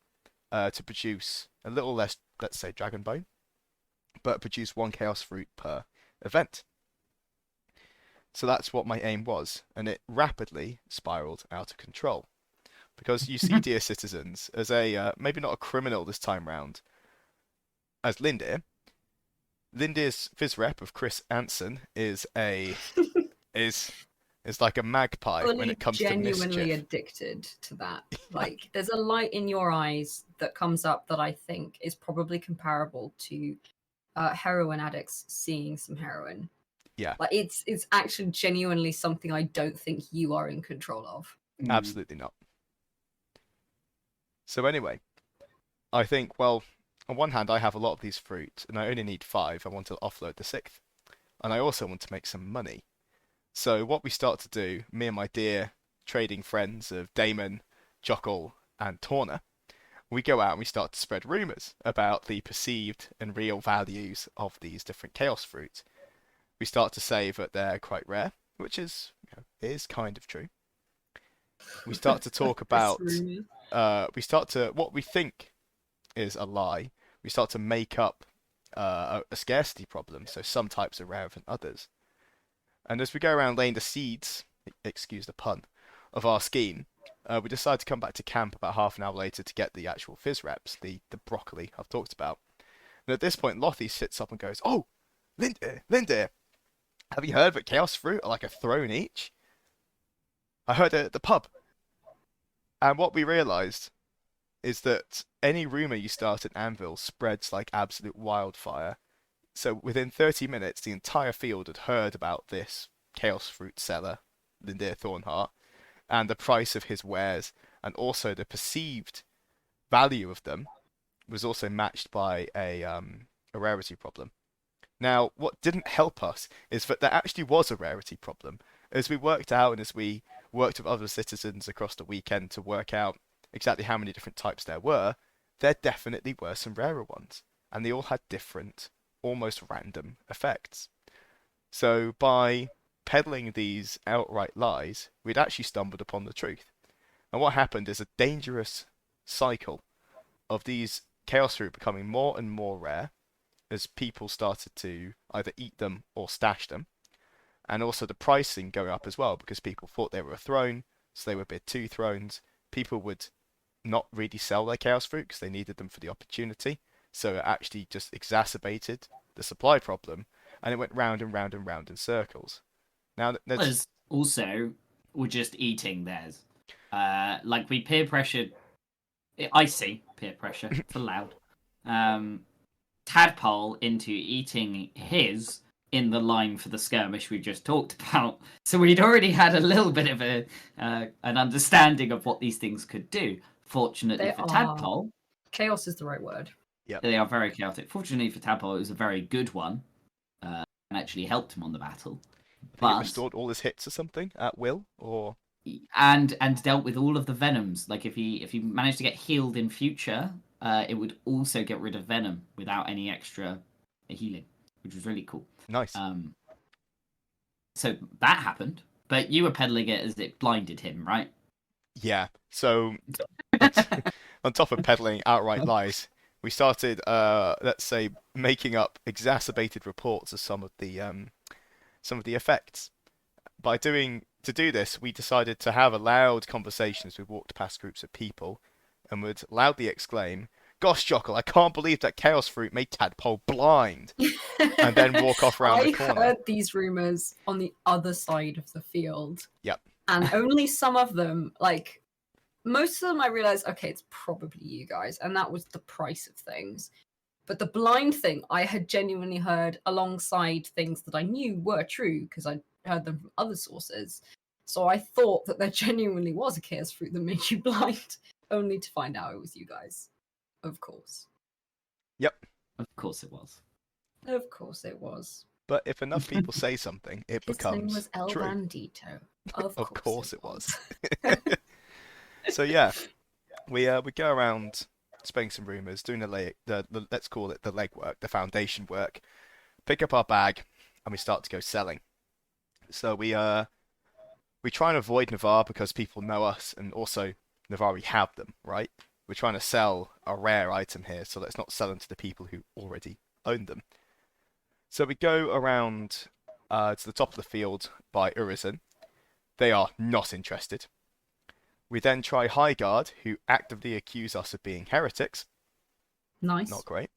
to produce a little less, let's say, dragon bone, but produce 1 chaos fruit per event. So that's what my aim was, and it rapidly spiraled out of control. Because you see, dear citizens, as a maybe not a criminal this time round, as Lindir. Lindir's phys rep of Chris Anson is like a magpie when Fully it comes to genuinely mischief. addicted to that. Like, there's a light in your eyes that comes up that I think is probably comparable to heroin addicts seeing some heroin. Yeah. Like, it's actually genuinely something I don't think you are in control of. Absolutely not. So anyway, I think, well, on one hand, I have a lot of these fruit, and I only need 5. I want to offload the 6th. And I also want to make some money. So what we start to do, me and my dear trading friends of Damon, Jockle, and Torna, we go out and we start to spread rumours about the perceived and real values of these different chaos fruits. We start to say that they're quite rare, which is kind of true. We start to talk about what we think is a lie. We start to make up a scarcity problem, so some types are rarer than others. And as we go around laying the seeds, excuse the pun, of our scheme, we decide to come back to camp about half an hour later to get the actual fizz reps, the broccoli I've talked about. And at this point, Lottie sits up and goes, "Oh, Lindir, have you heard that chaos fruit are like a throne each? I heard it at the pub." And what we realised is that any rumour you start at Anvil spreads like absolute wildfire. So within 30 minutes, the entire field had heard about this chaos fruit seller, Lindir Thornheart, and the price of his wares, and also the perceived value of them, was also matched by a rarity problem. Now, what didn't help us is that there actually was a rarity problem. As we worked out and as we worked with other citizens across the weekend to work out exactly how many different types there definitely were some rarer ones. And they all had different, almost random effects. So by peddling these outright lies, we'd actually stumbled upon the truth. And what happened is a dangerous cycle of these chaos fruit becoming more and more rare as people started to either eat them or stash them, and also the pricing going up as well because people thought they were a throne, so they would bid 2 thrones. People would not really sell their chaos fruit because they needed them for the opportunity, so it actually just exacerbated the supply problem, and it went round and round and round in circles. Now, Was also were just eating theirs. Like we peer pressured. I see peer pressure. It's allowed. Tadpole into eating his in the line for the skirmish we just talked about. So we'd already had a little bit of an understanding of what these things could do. Fortunately for Tadpole, chaos is the right word. Yeah, they are very chaotic. Fortunately for Tadpole, it was a very good one, and actually helped him on the battle. I think it restored all his hits or something at will, or and dealt with all of the venoms. Like if he managed to get healed in future, it would also get rid of venom without any extra healing, which was really cool. Nice. So that happened, but you were peddling it as it blinded him, right? Yeah. So on top of peddling outright lies, we started, let's say, making up exacerbated reports of some of the effects. To do this, we decided to have a loud conversation as we walked past groups of people, and would loudly exclaim, "Gosh, Jockle, I can't believe that chaos fruit made Tadpole blind," and then walk off around the corner. I heard these rumors on the other side of the field. Yep. And only some of them, like most of them, I realized, okay, it's probably you guys, and that was the price of things. But the blind thing, I had genuinely heard alongside things that I knew were true because I heard them from other sources. So I thought that there genuinely was a chaos fruit that made you blind, only to find out it was you guys. Of course. Yep. Of course it was. Of course it was. But if enough people say something, it His becomes name was El true. Bandito. Of course it was. So yeah, we go around spreading some rumors, doing the let's call it the legwork, the foundation work. Pick up our bag, and we start to go selling. So we try and avoid Navarre because people know us, and also Navarre we have them, right? We're trying to sell a rare item here, so let's not sell them to the people who already own them. So we go around to the top of the field by Urizen. They are not interested. We then try Highguard, who actively accuse us of being heretics. Nice. Not great.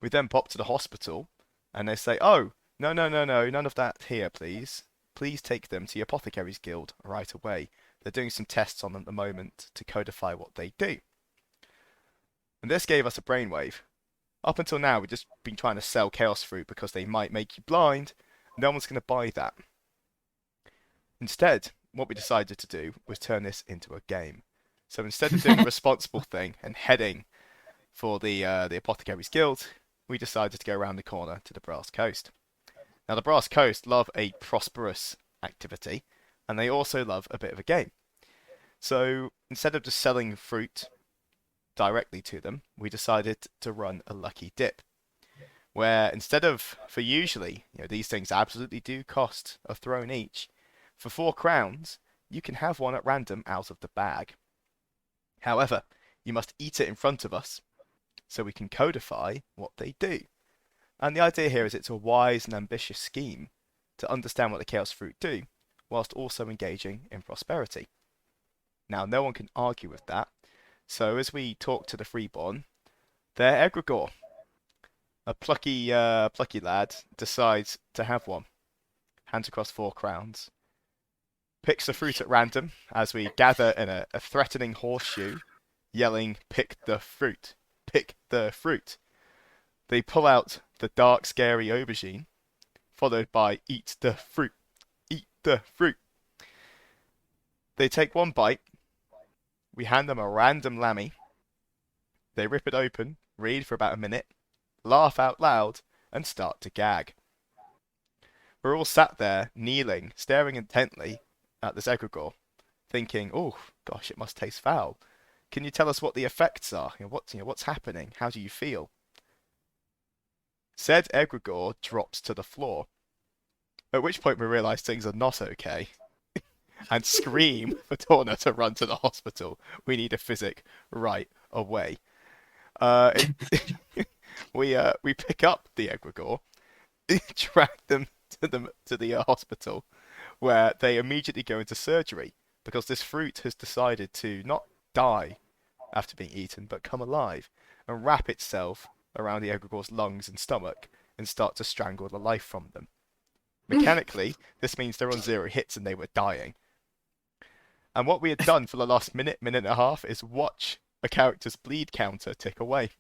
We then pop to the hospital, and they say, "Oh, no, none of that here, please. Please take them to the Apothecaries Guild right away. They're doing some tests on them at the moment to codify what they do." And this gave us a brainwave. Up until now, we've just been trying to sell Chaos Fruit because they might make you blind. No one's going to buy that. Instead, what we decided to do was turn this into a game. So instead of doing the responsible thing and heading for the Apothecaries Guild, we decided to go around the corner to the Brass Coast. Now, the Brass Coast love a prosperous activity, and they also love a bit of a game. So instead of just selling fruit directly to them, we decided to run a lucky dip, where instead of, for usually, these things absolutely do cost a throne each, for 4 crowns, you can have one at random out of the bag. However, you must eat it in front of us, so we can codify what they do. And the idea here is it's a wise and ambitious scheme to understand what the Chaos Fruit do, whilst also engaging in prosperity. Now, no one can argue with that, so as we talk to the Freeborn, their Egregore, a plucky lad, decides to have one. Hands across 4 crowns. Picks the fruit at random as we gather in a threatening horseshoe, yelling, "Pick the fruit! Pick the fruit!" They pull out the dark, scary aubergine, followed by "Eat the fruit! Eat the fruit!" They take one bite. We hand them a random lammy. They rip it open, read for about a minute, laugh out loud, and start to gag. We're all sat there, kneeling, staring intently at this egregore, thinking, "Oh, gosh, it must taste foul. Can you tell us what the effects are? What's happening? How do you feel?" Said egregore drops to the floor, at which point we realise things are not okay, and scream for Torna to run to the hospital. We need a physic right away. We pick up the egregore, drag them to the hospital, where they immediately go into surgery because this fruit has decided to not die after being eaten, but come alive and wrap itself around the egregore's lungs and stomach and start to strangle the life from them. Mechanically, this means they're on 0 hits and they were dying. And what we had done for the last minute and a half is watch a character's bleed counter tick away.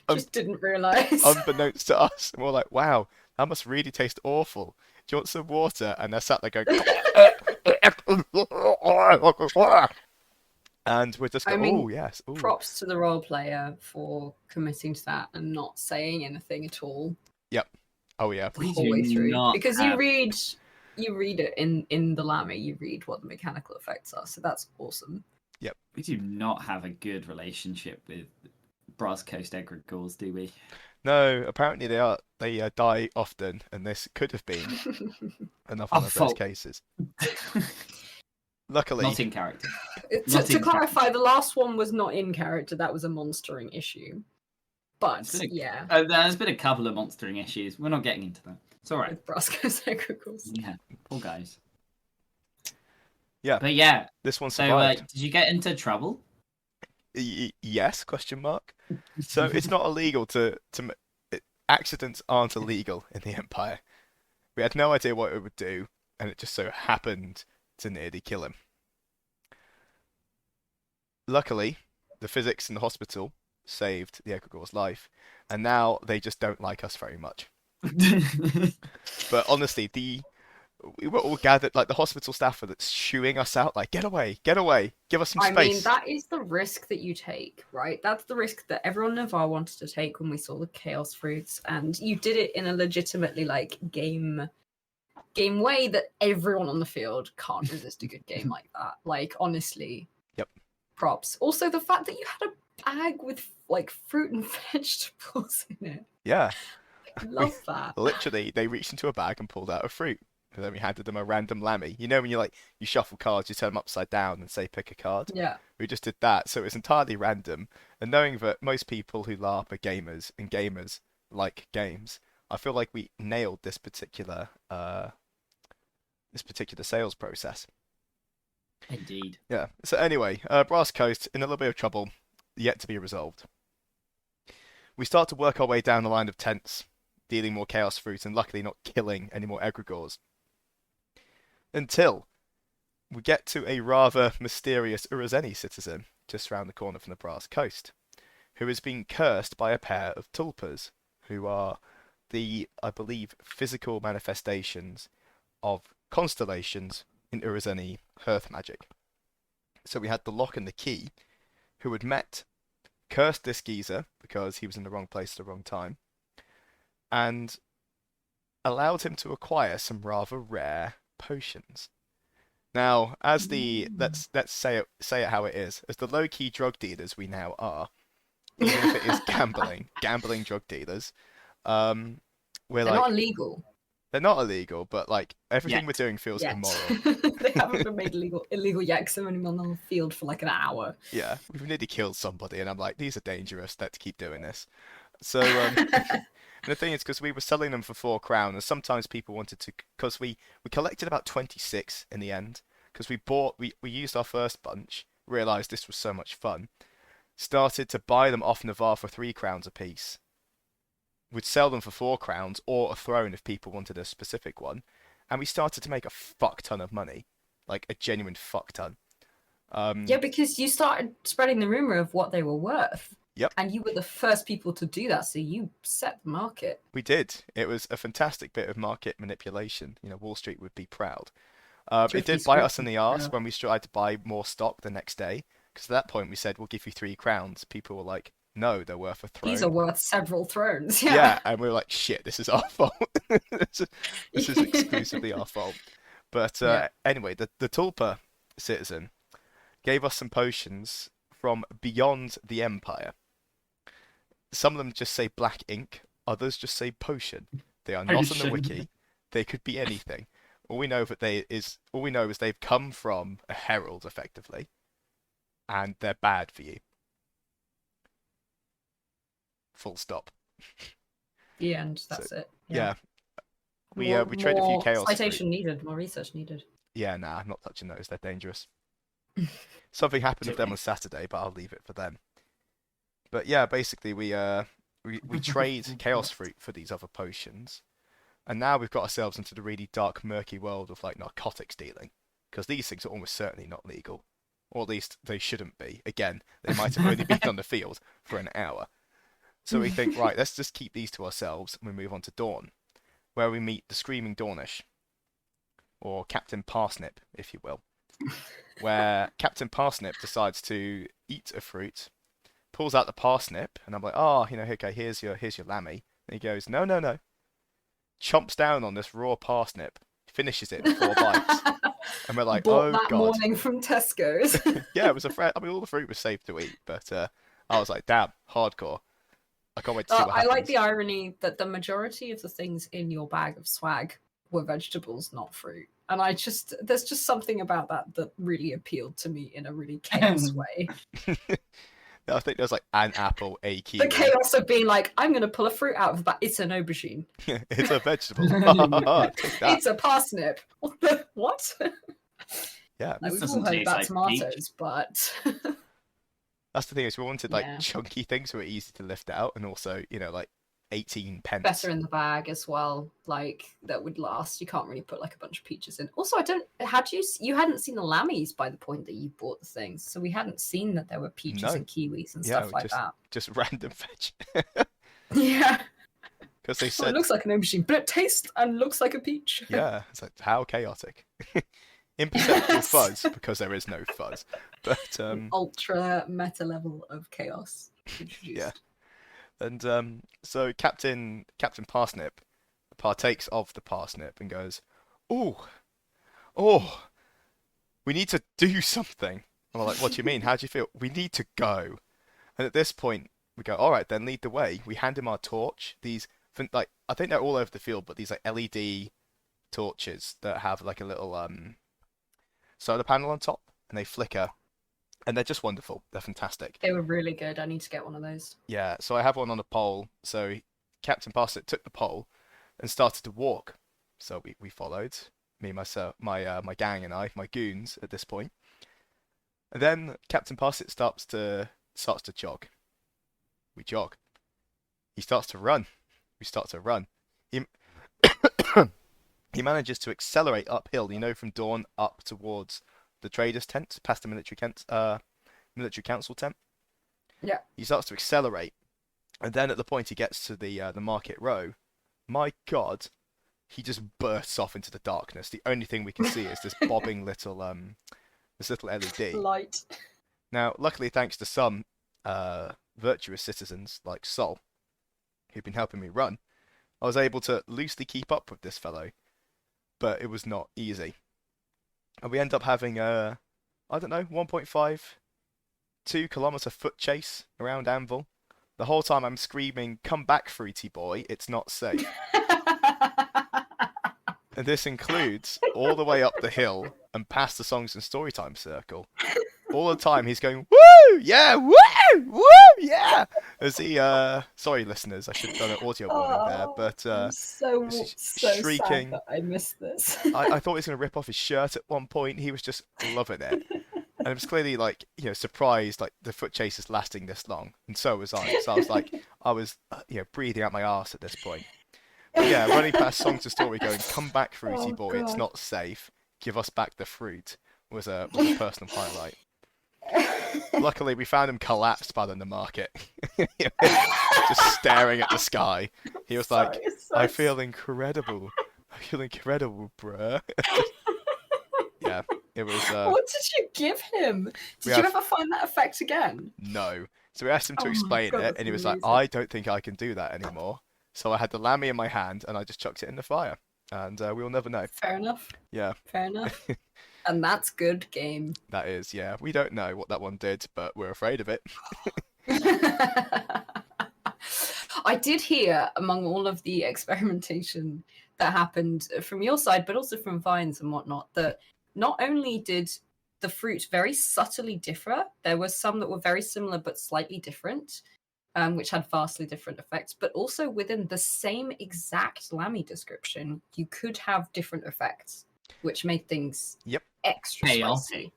Just didn't realise. Unbeknownst to us. And we're like, wow, that must really taste awful. Do you want some water? And they're sat there going... And we're just going, oh, yes. Ooh. Props to the role player for committing to that and not saying anything at all. Yep. Oh, yeah. The whole way through. Because you read it in the Lammy, you read what the mechanical effects are, so that's awesome. Yep. We do not have a good relationship with Brass Coast egregores, do we? No, apparently they die often, and this could have been another one of those cases. Luckily, not in character. To clarify, the last one was not in character. That was a monstering issue. But yeah, there's been a couple of monstering issues. We're not getting into that. It's all right. With Brass Coast egregores. Yeah, poor guys. Yeah, but yeah, this one survived. So, did you get into trouble? Yes? Question mark. So it's not illegal to accidents aren't illegal in the Empire. We had no idea what it would do, and it just so happened to nearly kill him. Luckily, the physics in the hospital saved the egregore's life, and now they just don't like us very much. But honestly, we were all gathered, like the hospital staff were shooing us out, like, get away, give us some space. I mean, that is the risk that you take, right? That's the risk that everyone in Navarre wanted to take when we saw the Chaos Fruits, and you did it in a legitimately, like, game way that everyone on the field can't resist a good game like that. Like, honestly. Yep. Props. Also, the fact that you had a bag with, like, fruit and vegetables in it. Yeah. I love that. Literally, they reached into a bag and pulled out a fruit. And then we handed them a random Lammy. You know when you shuffle cards, you turn them upside down and say pick a card? Yeah. We just did that, so it was entirely random. And knowing that most people who LARP are gamers, and gamers like games, I feel like we nailed this particular sales process. Indeed. Yeah. So anyway, Brass Coast in a little bit of trouble, yet to be resolved. We start to work our way down the line of tents, dealing more chaos fruit, and luckily not killing any more egregores. Until we get to a rather mysterious Urazeni citizen just round the corner from the Brass Coast, who has been cursed by a pair of tulpas, who are the, I believe, physical manifestations of constellations in Urazeni hearth magic. So we had the lock and the key, who had cursed this geezer because he was in the wrong place at the wrong time, and allowed him to acquire some rather rare potions. Now, as the let's say it how it is, as the low-key drug dealers we now are, even if it is gambling drug dealers, They're not illegal. They're not illegal, but like everything we're doing feels immoral. They haven't been made illegal yet, because they've only been on the field for like an hour. Yeah, we've nearly killed somebody, and I'm like, these are dangerous. Let's keep doing this. So. And the thing is, because we were selling them for 4 crown, and sometimes people wanted to, because we collected about 26 in the end, because we used our first bunch, realised this was so much fun, started to buy them off Navarre for 3 crowns a piece. We'd sell them for 4 crowns, or a throne if people wanted a specific one, and we started to make a fuck ton of money, like a genuine fuck ton. Yeah, because you started spreading the rumour of what they were worth. Yep. And you were the first people to do that, so you set the market. We did. It was a fantastic bit of market manipulation. Wall Street would be proud. It did bite us in the arse when we tried to buy more stock the next day, Because at that point we said we'll give you 3 crowns. People were like, no, they're worth a throne. These are worth several thrones. Yeah, Yeah. and we were like, shit, this is our fault. This is exclusively our fault. But Yeah. anyway, the Tulpa citizen gave us some potions from beyond the Empire. Some of them just say black ink, others just say potion. They are not on the Potion. wiki. They could be anything. All we know is they've come from a herald, effectively, and they're bad for you. Full stop. The end. That's it. Yeah. We More- tried a few more chaos fruit. citation needed. More research needed. Yeah, nah, I'm not touching those. They're dangerous. Something happened with them on Saturday, but I'll leave it for them. But yeah, basically we trade chaos fruit for these other potions, and now we've got ourselves into the really dark, murky world of like narcotics dealing, because these things are almost certainly not legal, or at least they shouldn't be. Again, they might have only been on the field for an hour. So we think, right, let's just keep these to ourselves, and we move on to Dawn, where we meet the Screaming Dornish, or Captain Parsnip, if you will, where Captain Parsnip decides to eat a fruit, pulls out the parsnip, and I'm like, oh, okay, here's your lammy. And he goes, no, no, no. Chomps down on this raw parsnip, finishes it in 4 bites. And we're like, Bought oh, that God. morning from Tesco's. Yeah, it was all the fruit was safe to eat, but I was like, damn, hardcore. I can't wait to see what I happens. like the irony that the majority of the things in your bag of swag were vegetables, not fruit. And there's just something about that really appealed to me in a really chaos way. I think there's like an apple, a kiwi. The chaos of being like, I'm going to pull a fruit out of that. It's an aubergine. It's a vegetable. Take that. It's a parsnip. What? Yeah. Like, This we've all doesn't heard taste about like tomatoes, but That's the thing is we wanted like Yeah. chunky things that were easy to lift out, and also like 18 pence. better in the bag as well. Like that would last. You can't really put like a bunch of peaches in. Also, you hadn't seen the lammies by the point that you bought the things, so we hadn't seen that there were peaches No. and kiwis and Yeah, stuff like that. Just random veg. Yeah. Because they Well, said, it looks like an aubergine, but it tastes and looks like a peach. yeah, it's like how chaotic. Imperceptible Yes. fuzz because there is no fuzz. But Ultra meta level of chaos introduced. Yeah. And so Captain Parsnip partakes of the parsnip and goes, oh, we need to do something. And I'm like, what do you mean? How do you feel? We need to go. And at this point, we go, all right, then lead the way. We hand him our torch. These, like, I think they're all over the field, but these like LED torches that have like a little solar panel on top, and they flicker, and they're just wonderful. They're fantastic. They were really good. I need to get one of those. Yeah, so I have one on a pole. So Captain Parsnip took the pole and started to walk. So we followed, me, myself, my gang and I, my goons at this point. And then Captain Parsnip starts to jog. We jog. He starts to run. We start to run. He he manages to accelerate uphill, from Dawn up towards the traders' tent, past the military council tent. Yeah. He starts to accelerate, and then at the point he gets to the market row, my God, he just bursts off into the darkness. The only thing we can see is this bobbing little LED. Light. Now, luckily, thanks to some virtuous citizens like Sol, who've been helping me run, I was able to loosely keep up with this fellow, but it was not easy. And we end up having a, 1.5, 2 kilometer foot chase around Anvil. The whole time I'm screaming, "Come back, fruity boy, it's not safe." And this includes all the way up the hill and past the songs and storytime circle. All the time he's going, "Woo! Yeah! Woo! Woo! Yeah!" As he, sorry listeners, I should have done an audio warning there, but I'm so shrieking. sad that I missed this. I thought he was going to rip off his shirt at one point. He was just loving it. And it was clearly like, surprised like the foot chase is lasting this long. And so was I. So I was breathing out my arse at this point. But yeah, running past songs of story going, "Come back, fruity Oh, boy, it's God. not safe. Give us back the fruit," was a personal highlight. Luckily, we found him collapsed by the market. Just staring at the sky. He was like, Sorry, it's so I feel incredible, bruh. Yeah. It was What did you give him? Did you ever find that effect again? no. So we asked him to Oh my explain God, it, that's and he was like, amazing. "I don't think I can do that anymore." So I had the lammy in my hand, and I just chucked it in the fire, and we'll never know. Fair enough. Yeah, Fair enough. And that's good game. that is. Yeah, we don't know what that one did, but we're afraid of it. I did hear among all of the experimentation that happened from your side, but also from Vines and whatnot, that not only did the fruit very subtly differ, there were some that were very similar but slightly different, which had vastly different effects, but also within the same exact Lammy description, you could have different effects, which made things Yep. extra spicy.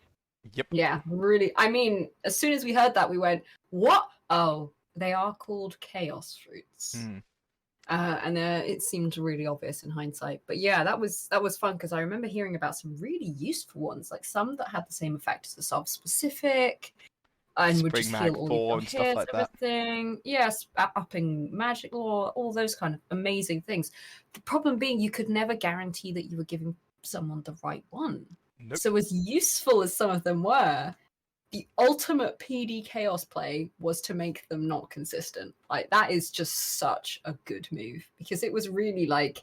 Yep. Yeah, really. I mean, as soon as we heard that, we went, "What? Oh, they are called chaos fruits." Mm. And it seemed really obvious in hindsight. But yeah, that was fun because I remember hearing about some really useful ones, like some that had the same effect as the sub specific and would Spring just Mag heal all 4 your and stuff hits, like that. everything. Yes, upping magic law, all those kind of amazing things. The problem being, you could never guarantee that you were giving someone the right one. Nope. So as useful as some of them were, the ultimate PD chaos play was to make them not consistent. Like, that is just such a good move because it was really like,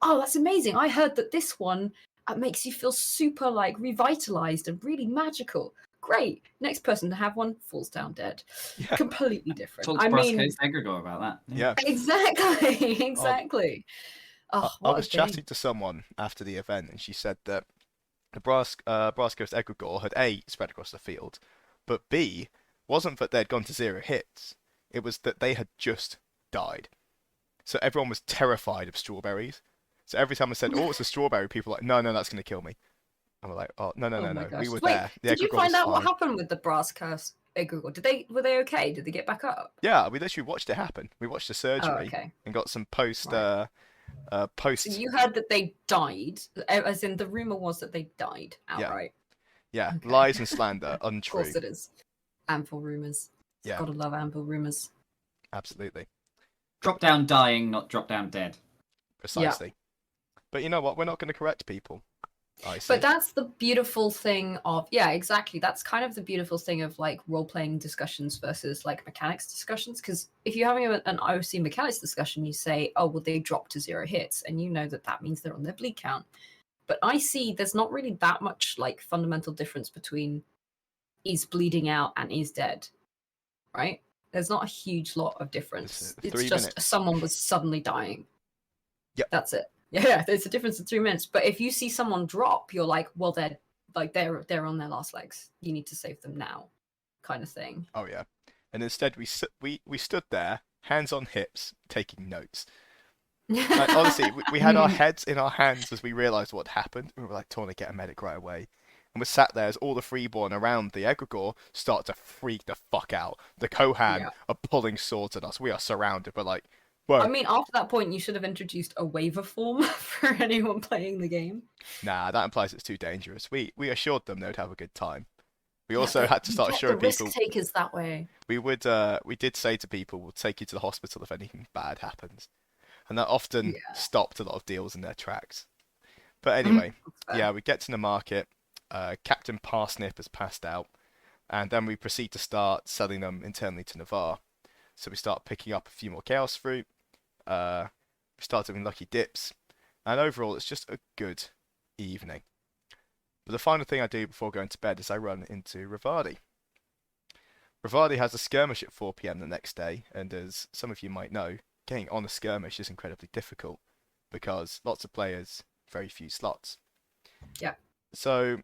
oh, that's amazing. I heard that this one makes you feel super like revitalized and really magical. Great. Next person to have one falls down dead. Yeah. Completely different. Talk to Brasco's Egregore about that. Yeah. Exactly. Exactly. I was chatting to someone after the event, and she said that the Brasco's Egregore had A, spread across the field, but B, wasn't that they'd gone to 0 hits, it was that they had just died. So everyone was terrified of strawberries. So every time I said, "Oh, it's a strawberry," people were like, "No, that's going to kill me." And we're like, "Oh, no, Oh my no, gosh. we were Wait, there." The did you Egregore find was out what fine. happened with the brass curse Egregore? Were they okay? Did they get back up? Yeah, we literally watched it happen. We watched the surgery Oh, okay. and got some post. Right. Post. So you heard that they died, as in the rumor was that they died outright. Yeah, Okay. lies and slander, Of untrue. course it is. Ample rumors. Yeah, Gotta love ample rumors. absolutely, Drop down dying, not drop down dead. precisely. But you know what? We're not going to correct people. I see. But that's the beautiful thing of, yeah, exactly. That's kind of the beautiful thing of like role playing discussions versus like mechanics discussions. Because if you're having an IOC mechanics discussion, you say, oh, well, they dropped to 0 hits, and you know that means they're on their bleed count. But I see there's not really that much like fundamental difference between is bleeding out and is dead, right? There's not a huge lot of difference. It's It's 3 just minutes. someone was suddenly dying. Yep. That's it. Yeah, there's a difference in 3 minutes. But if you see someone drop, you're like, well, they're on their last legs. You need to save them now, kind of thing. Oh yeah. And instead, we stood there, hands on hips, taking notes. Like, honestly, we had our heads in our hands as we realised what happened. We were like, "Trying to get a medic right away." And we sat there as all the freeborn around the Egregore start to freak the fuck out. The Kohan are pulling swords at us. We are surrounded, but like, whoa. I mean, after that point, you should have introduced a waiver form for anyone playing the game. Nah, that implies it's too dangerous. We assured them they'd have a good time. We also had to start assuring people. Risk takers that way. We did say to people, we'll take you to the hospital if anything bad happens. And that often stopped a lot of deals in their tracks. But anyway, we get to the market. Captain Parsnip has passed out. And then we proceed to start selling them internally to Navarre. So we start picking up a few more Chaos Fruit. We start doing Lucky Dips. And overall, it's just a good evening. But the final thing I do before going to bed is I run into Rivardi. Rivardi has a skirmish at 4 PM the next day. And as some of you might know, getting on a skirmish is incredibly difficult because lots of players, very few slots. Yeah. So,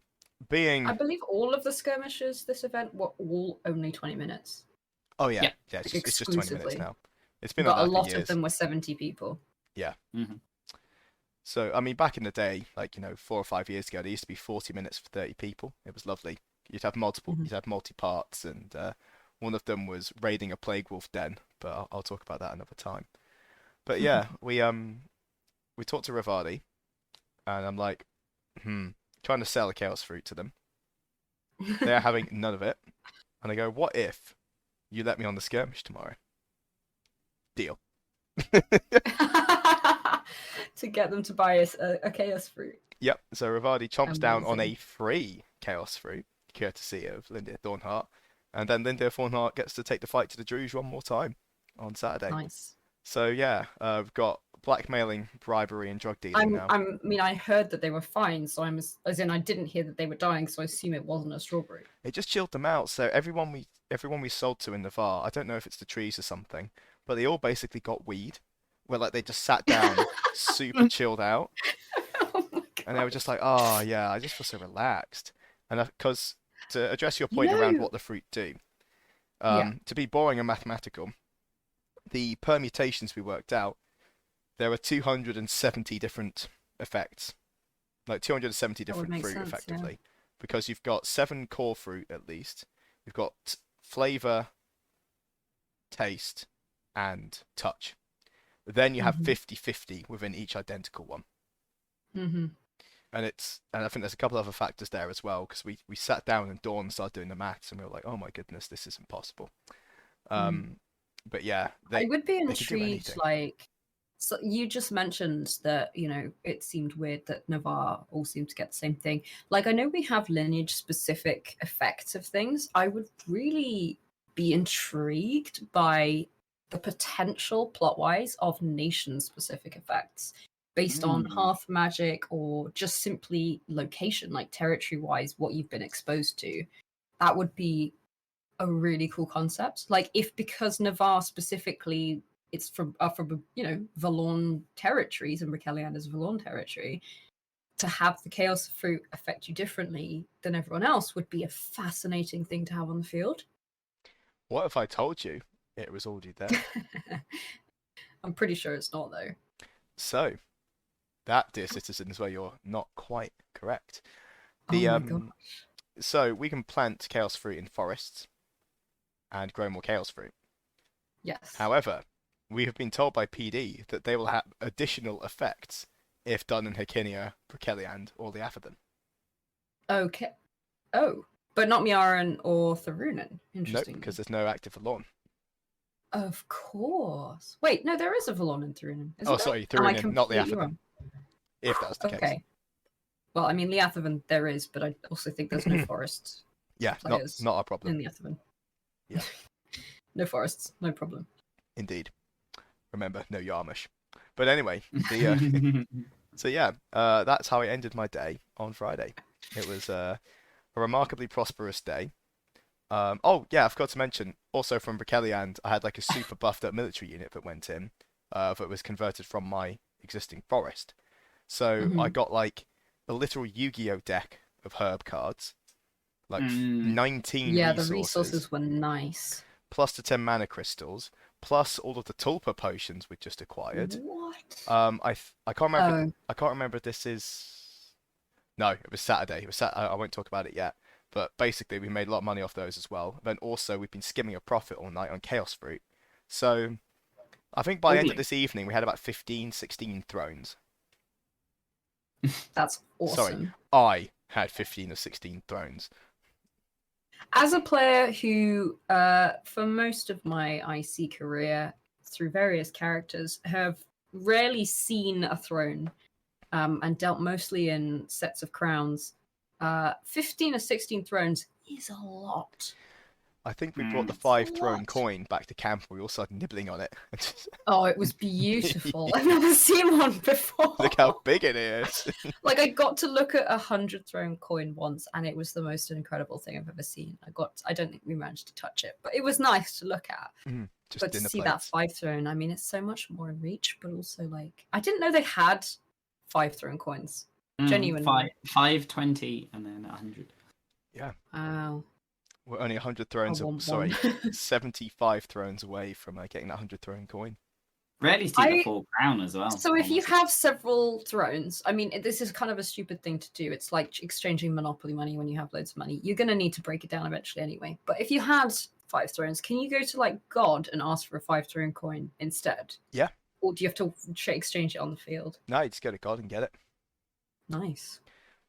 I believe all of the skirmishes this event were all only 20 minutes. Oh yeah, it's just 20 minutes now. It's been but like a lot years. of them were 70 people. Yeah. Mm-hmm. So I mean, back in the day, 4 or 5 years ago, there used to be 40 minutes for 30 people. It was lovely. You'd have you'd have multi-parts, and one of them was raiding a plague wolf den, but I'll talk about that another time. But yeah, we talked to Rivardi, and I'm like, trying to sell a chaos fruit to them. They're having none of it, and I go, what if you let me on the skirmish tomorrow? Deal. To get them to buy a chaos fruit. Yep. So Rivadi chomps down on a Amazing. free Chaos Fruit, courtesy of Lindir Thornheart, and then Lindir Thornheart gets to take the fight to the Druge one more time on Saturday. Nice. So yeah, we've got blackmailing, bribery, and drug dealing now. I mean, I heard that they were fine, so as in I didn't hear that they were dying, so I assume it wasn't a strawberry. It just chilled them out. So everyone we sold to in Navarre, I don't know if it's the trees or something, but they all basically got weed, where like they just sat down, super chilled out, Oh my and they were god. just like, oh yeah, I just feel so relaxed. And because to address your You point around know, what the fruit do, yeah. to be boring and mathematical, the permutations we worked out, there are 270 different effects, like 270 That would different make fruit sense, yeah. effectively, because you've got 7 core fruit at least. You've got flavor, taste, and touch. Then you have Mhm. 50-50 within each identical one. Mhm. And I think there's a couple other factors there as well, because we sat down and Dawn started doing the maths and we were like, oh my goodness, this isn't possible. Mm. But yeah, I they would be they could do intrigued, anything. like, so you just mentioned that, it seemed weird that Navarre all seemed to get the same thing. Like, I know we have lineage specific effects of things. I would really be intrigued by the potential plot wise of nation specific effects based on Mm. hearth magic or just simply location, like territory wise, what you've been exposed to. That would be a really cool concept. Like if because Navarre specifically, it's from Valorn territories and Bricellian is Valorn territory, to have the Chaos Fruit affect you differently than everyone else would be a fascinating thing to have on the field. What if I told you it was already there? I'm pretty sure it's not though. So that, dear citizen, is where you're not quite correct. Oh The my god. So we can plant chaos fruit in forests and grow more chaos fruit. Yes. However, we have been told by PD that they will have additional effects if done in Herkinia, Brokeliand, or the Athodon. Okay. Oh, but not Miaran or Tharunan. Nope, Interestingly. because there's no active lawn. Of course. Wait, no, there is a Valon in Tharunan, Oh, isn't there? sorry, Am I Thurunin, not the completely Athodon, wrong? if that's the case. Okay. Well, I mean, the Athavan there is, but I also think there's no forests Yeah, players not a in problem. the Athavan. Yeah. No forests, no problem. Indeed. Remember, no Yarmish. But anyway, so yeah, that's how I ended my day on Friday. It was a remarkably prosperous day. Oh yeah, I forgot to mention. Also from Brokeliand, I had like a super buffed up military unit that went in, that was converted from my existing forest. So I Mhm. got like a literal Yu-Gi-Oh deck of herb cards, like Mm. 19 Yeah, the resources, resources were nice. plus the 10 mana crystals, plus all of the tulpa potions we just acquired. What? I can't remember. Oh, I can't remember if this is. No, it was Saturday. It was I won't talk about it yet. But basically, we made a lot of money off those as well. Then also, we've been skimming a profit all night on Chaos Fruit. So I think by the end of Lovely. this evening, we had about 15, 16 thrones. that's Sorry, awesome. I had 15 or 16 thrones. As a player who, for most of my IC career, through various characters, have rarely seen a throne, and dealt mostly in sets of crowns, 15 or 16 thrones is a lot. I think we brought the Mm. It's a 5 throne lot. coin back to camp. We all started nibbling on it. Oh, it was beautiful. I've never seen one before. Look how big it is. Like I got to look at 100 throne coin once, and it was the most incredible thing I've ever seen. I don't think we managed to touch it, but it was nice to look at. Just But to dinner see that plates. 5 throne, I mean, it's so much more in reach, but also like I didn't know they had 5 throne coins. Genuinely. 520 and then 100. Yeah, Wow. we're only 100 I thrones. want Sorry, one. 75 thrones away from getting that 100 throne coin. Rarely see the I full crown as well. So if you honestly. have several thrones, I mean, this is kind of a stupid thing to do. It's like exchanging monopoly money when you have loads of money. You're going to need to break it down eventually anyway. But if you had 5 thrones, can you go to like God and ask for a 5 throne coin instead? Yeah. Or do you have to exchange it on the field? No, you just go to God and get it. Nice.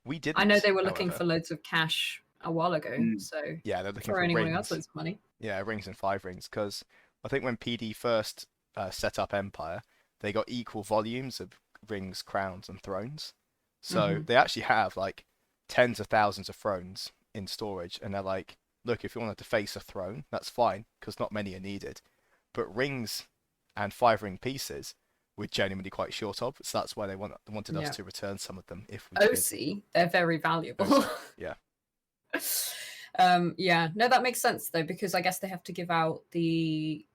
We didn't. I know they were looking however. for loads of cash a while ago. Mm. So Yeah, they're looking for for anyone who has rings. loads of money. Yeah, rings and 5 rings. Because I think when PD first set up Empire, they got equal volumes of rings, crowns, and thrones. So they actually have like tens of thousands of thrones in storage, and they're like, look, if you wanted to face a throne, that's fine, because not many are needed. But rings and 5-ring pieces we're genuinely quite short of, so that's why they wanted us to return some of them if we could. OC, they're very valuable. OC, yeah. Yeah, no, that makes sense though, because I guess they have to give out the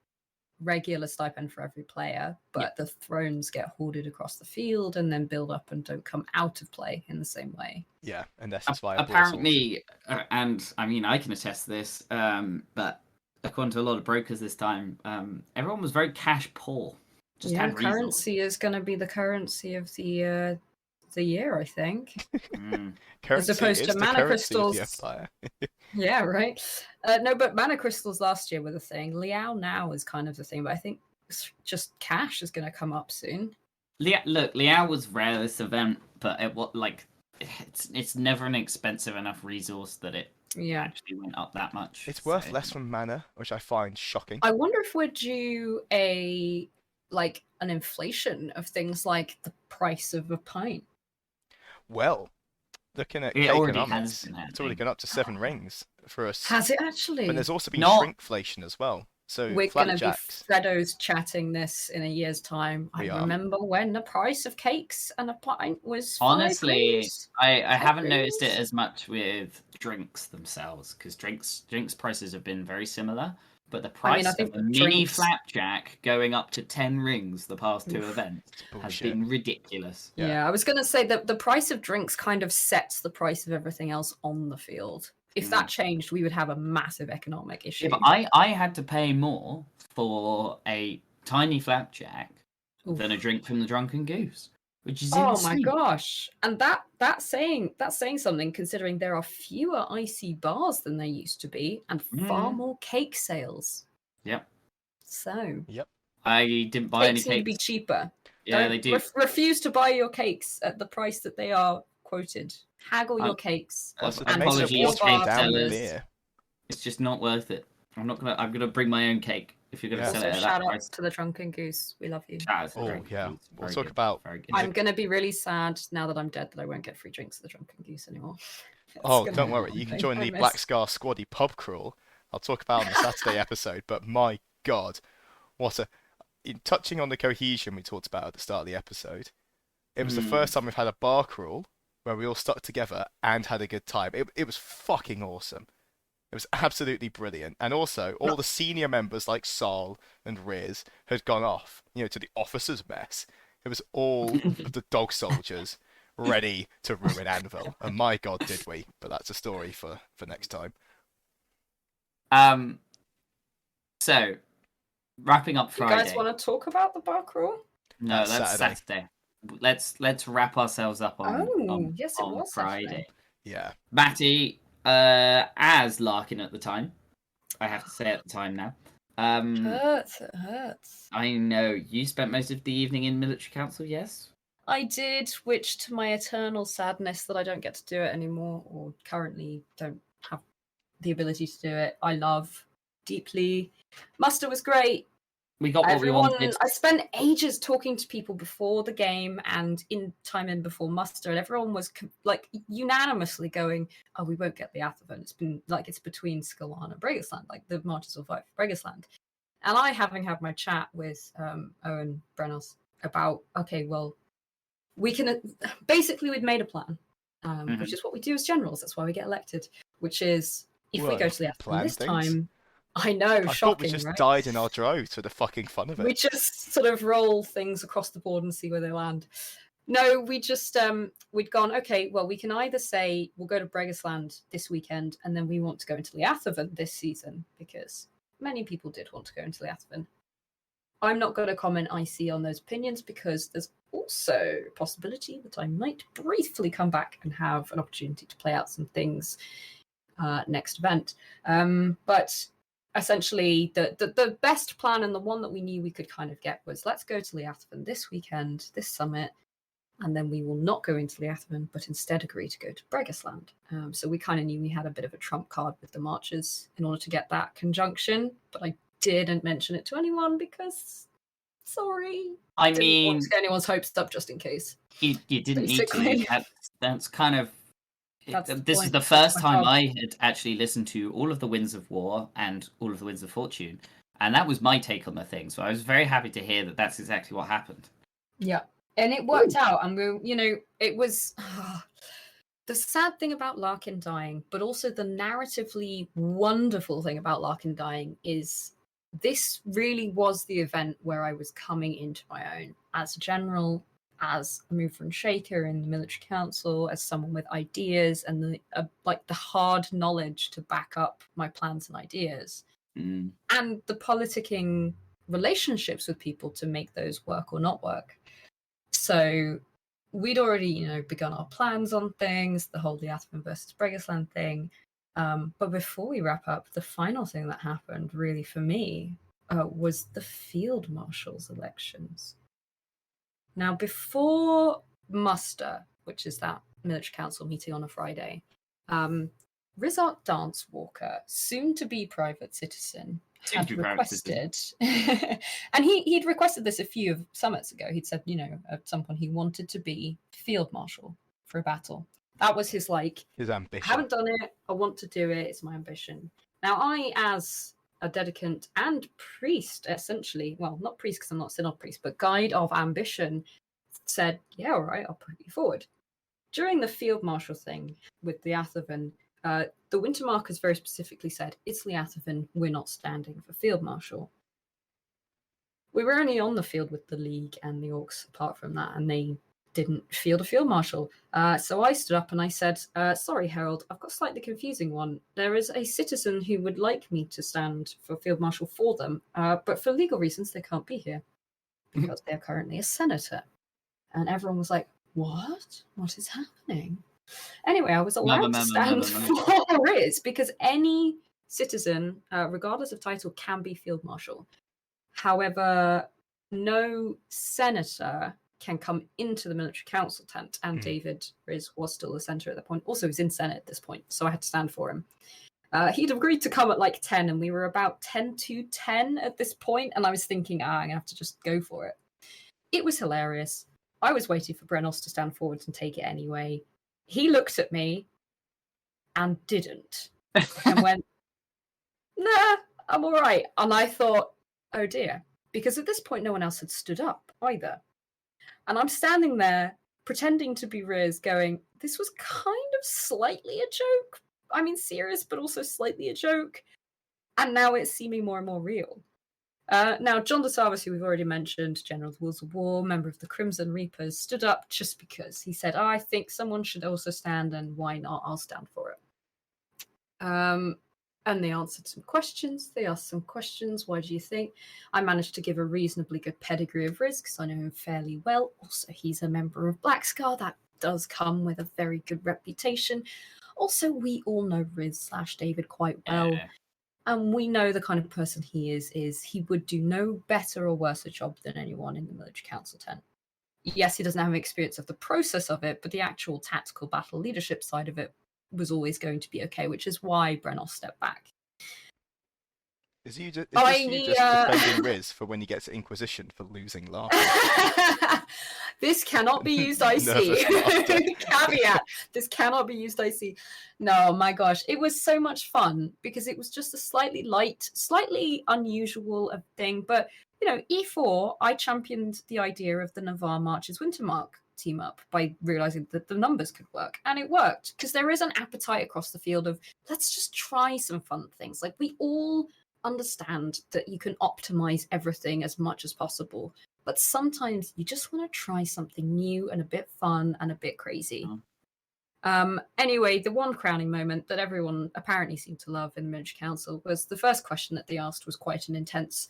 regular stipend for every player, but the thrones get hoarded across the field and then build up and don't come out of play in the same way. Yeah, unless it's viable. Apparently, and I mean, I can attest to this, but according to a lot of brokers this time, everyone was very cash poor. Just had currency is going to be the currency of the year, I think. As opposed to mana crystals. Yeah, right. No, but mana crystals last year were the thing. Liao now is kind of the thing, but I think just cash is going to come up soon. Look, Liao was rare this event, but it's never an expensive enough resource that it actually went up that much. It's worth less from mana, which I find shocking. I wonder if we're due an inflation of things like the price of a pint. Well, looking at economics, it's already gone up to 7 rings for us. Has it actually? But there's also been shrinkflation as well. So we're going to be Freddos chatting this in a year's time. I remember when the price of cakes and a pint was 5 honestly, rings. I haven't noticed it as much with drinks themselves, because drinks prices have been very similar. But the price of a mini flapjack going up to 10 rings the past 2 events has been ridiculous. Yeah, I was going to say that the price of drinks kind of sets the price of everything else on the field. If that changed, we would have a massive economic issue. Yeah, but I had to pay more for a tiny flapjack than a drink from the Drunken Goose, which is insane. Oh my gosh! And that's saying something, considering there are fewer icy bars than there used to be, and far more cake sales. Yep. So. Yep. I didn't buy any cakes. Need to be cheaper. Yeah, they do. Refuse to buy your cakes at the price that they are quoted. Haggle your cakes. Apologies, cake sellers. It's just not worth it. I'm gonna bring my own cake if you're gonna sell it at that price. Shout out to the Drunken Goose. We love you. We'll talk about. I'm gonna be really sad now that I'm dead that I won't get free drinks at the Drunken Goose anymore. Don't worry. You can join the Black Scar Squaddy pub crawl. I'll talk about on the Saturday episode. But my God, touching on the cohesion we talked about at the start of the episode. It was the first time we've had a bar crawl where we all stuck together and had a good time. It was fucking awesome. It was absolutely brilliant. And also, all the senior members like Saul and Riz had gone off, to the officers' mess. It was all the dog soldiers ready to ruin Anvil. And my God, did we. But that's a story for next time. So, wrapping up Friday. You guys want to talk about the bar crawl? No, that's Saturday. Let's wrap ourselves up on yes, it was Friday. Saturday. Yeah. Matty, as Larkin at the time, I have to say at the time now. It hurts. I know. You spent most of the evening in military council, yes? I did, which to my eternal sadness that I don't get to do it anymore, or currently don't have the ability to do it, I love deeply. Muster was great. We got what we wanted. I spent ages talking to people before the game and in before muster, and everyone was unanimously going, "Oh, we won't get the Athavan. It's been it's between Skalan and Bregisland, the marches will fight for Bregisland." And I, having had my chat with Owen Brennos about, okay, well, we can basically we'd made a plan, which is what we do as generals. That's why we get elected. Which is if we go to the Athavan this time. I know, shocking, thought we just died in our droves for the fucking fun of it. We just sort of roll things across the board and see where they land. No, we just, we'd gone, okay, well, we can either say we'll go to Bregisland this weekend and then we want to go into Liathavan this season, because many people did want to go into Liathavan. I'm not going to comment IC on those opinions because there's also a possibility that I might briefly come back and have an opportunity to play out some things next event. But essentially, the best plan and the one that we knew we could kind of get was, let's go to Liathavan this weekend, this summit, and then we will not go into Liathavan, but instead agree to go to Bregisland. So we kind of knew we had a bit of a trump card with the marches in order to get that conjunction, but I didn't mention it to anyone because Sorry. I Didn't mean, want to get anyone's hopes up just in case. you didn't need Basically. to. That's kind of. That's the This is point. the That's first my time job. I had actually listened to all of the Winds of War and all of the Winds of Fortune, and that was my take on the thing. So I was very happy to hear that that's exactly what happened. Yeah. And it worked out. And it was the sad thing about Larkin dying, but also the narratively wonderful thing about Larkin dying is this really was the event where I was coming into my own as a general, as a mover and shaker in the military council, as someone with ideas and the hard knowledge to back up my plans and ideas, and the politicking relationships with people to make those work or not work. So we'd already, begun our plans on things, the whole Liathman versus Bregisland thing. But before we wrap up, the final thing that happened, really for me, was the field marshal's elections. Now, before muster, which is that military council meeting on a Friday, Rizart Dancewalker, soon to be private citizen, had requested, and he'd requested this a few summits ago. He'd said, at some point he wanted to be field marshal for a battle. That was his ambition. I haven't done it. I want to do it. It's my ambition. Now, I, as a dedicant and priest, essentially, well, not priest because I'm not synod priest, but guide of ambition, said, yeah, all right, I'll put you forward. During the field marshal thing with the Athavan, the Winter Markers very specifically said, it's Liathavan, we're not standing for field marshal. We were only on the field with the League and the Orcs apart from that, and they didn't field a field marshal. So I stood up and I said, sorry, Harold, I've got a slightly confusing one. There is a citizen who would like me to stand for field marshal for them, but for legal reasons they can't be here because they're currently a senator. And everyone was like, what? What is happening? Anyway, I was allowed to stand for Riz because any citizen, regardless of title, can be field marshal. However, no senator can come into the military council tent, and David Riz was still the senator at that point. Also, he's in Senate at this point, so I had to stand for him. He'd agreed to come at 10, and we were about 10 to 10 at this point, and I was thinking, I'm going to have to just go for it. It was hilarious. I was waiting for Brenos to stand forward and take it anyway. He looked at me and didn't, and went, nah, I'm all right. And I thought, oh dear, because at this point, no one else had stood up either. And I'm standing there pretending to be Riz going, this was kind of slightly a joke. I mean, serious, but also slightly a joke. And now it's seeming more and more real. Now, John DeSarvis, who we've already mentioned, General of the Wheels of War, member of the Crimson Reapers, stood up just because. He said, I think someone should also stand, and why not? I'll stand for it. And they answered some questions. They asked some questions. Why do you think? I managed to give a reasonably good pedigree of Riz, because I know him fairly well. Also, he's a member of Blackscar. That does come with a very good reputation. Also, we all know Riz/David quite well. And we know the kind of person he is he would do no better or worse a job than anyone in the military council tent. Yes, he doesn't have experience of the process of it, but the actual tactical battle leadership side of it was always going to be okay, which is why Brenos stepped back. Is this you just defending Riz for when he gets Inquisition for losing Larkin? This cannot be used IC. Caveat. This cannot be used IC. No, my gosh. It was so much fun because it was just a slightly light, slightly unusual thing. But, E4, I championed the idea of the Navarre Marches Wintermark team up by realizing that the numbers could work. And it worked because there is an appetite across the field of let's just try some fun things. Like we all understand that you can optimize everything as much as possible, but sometimes you just want to try something new and a bit fun and a bit crazy. Anyway, the one crowning moment that everyone apparently seemed to love in the military council was the first question that they asked was quite an intense,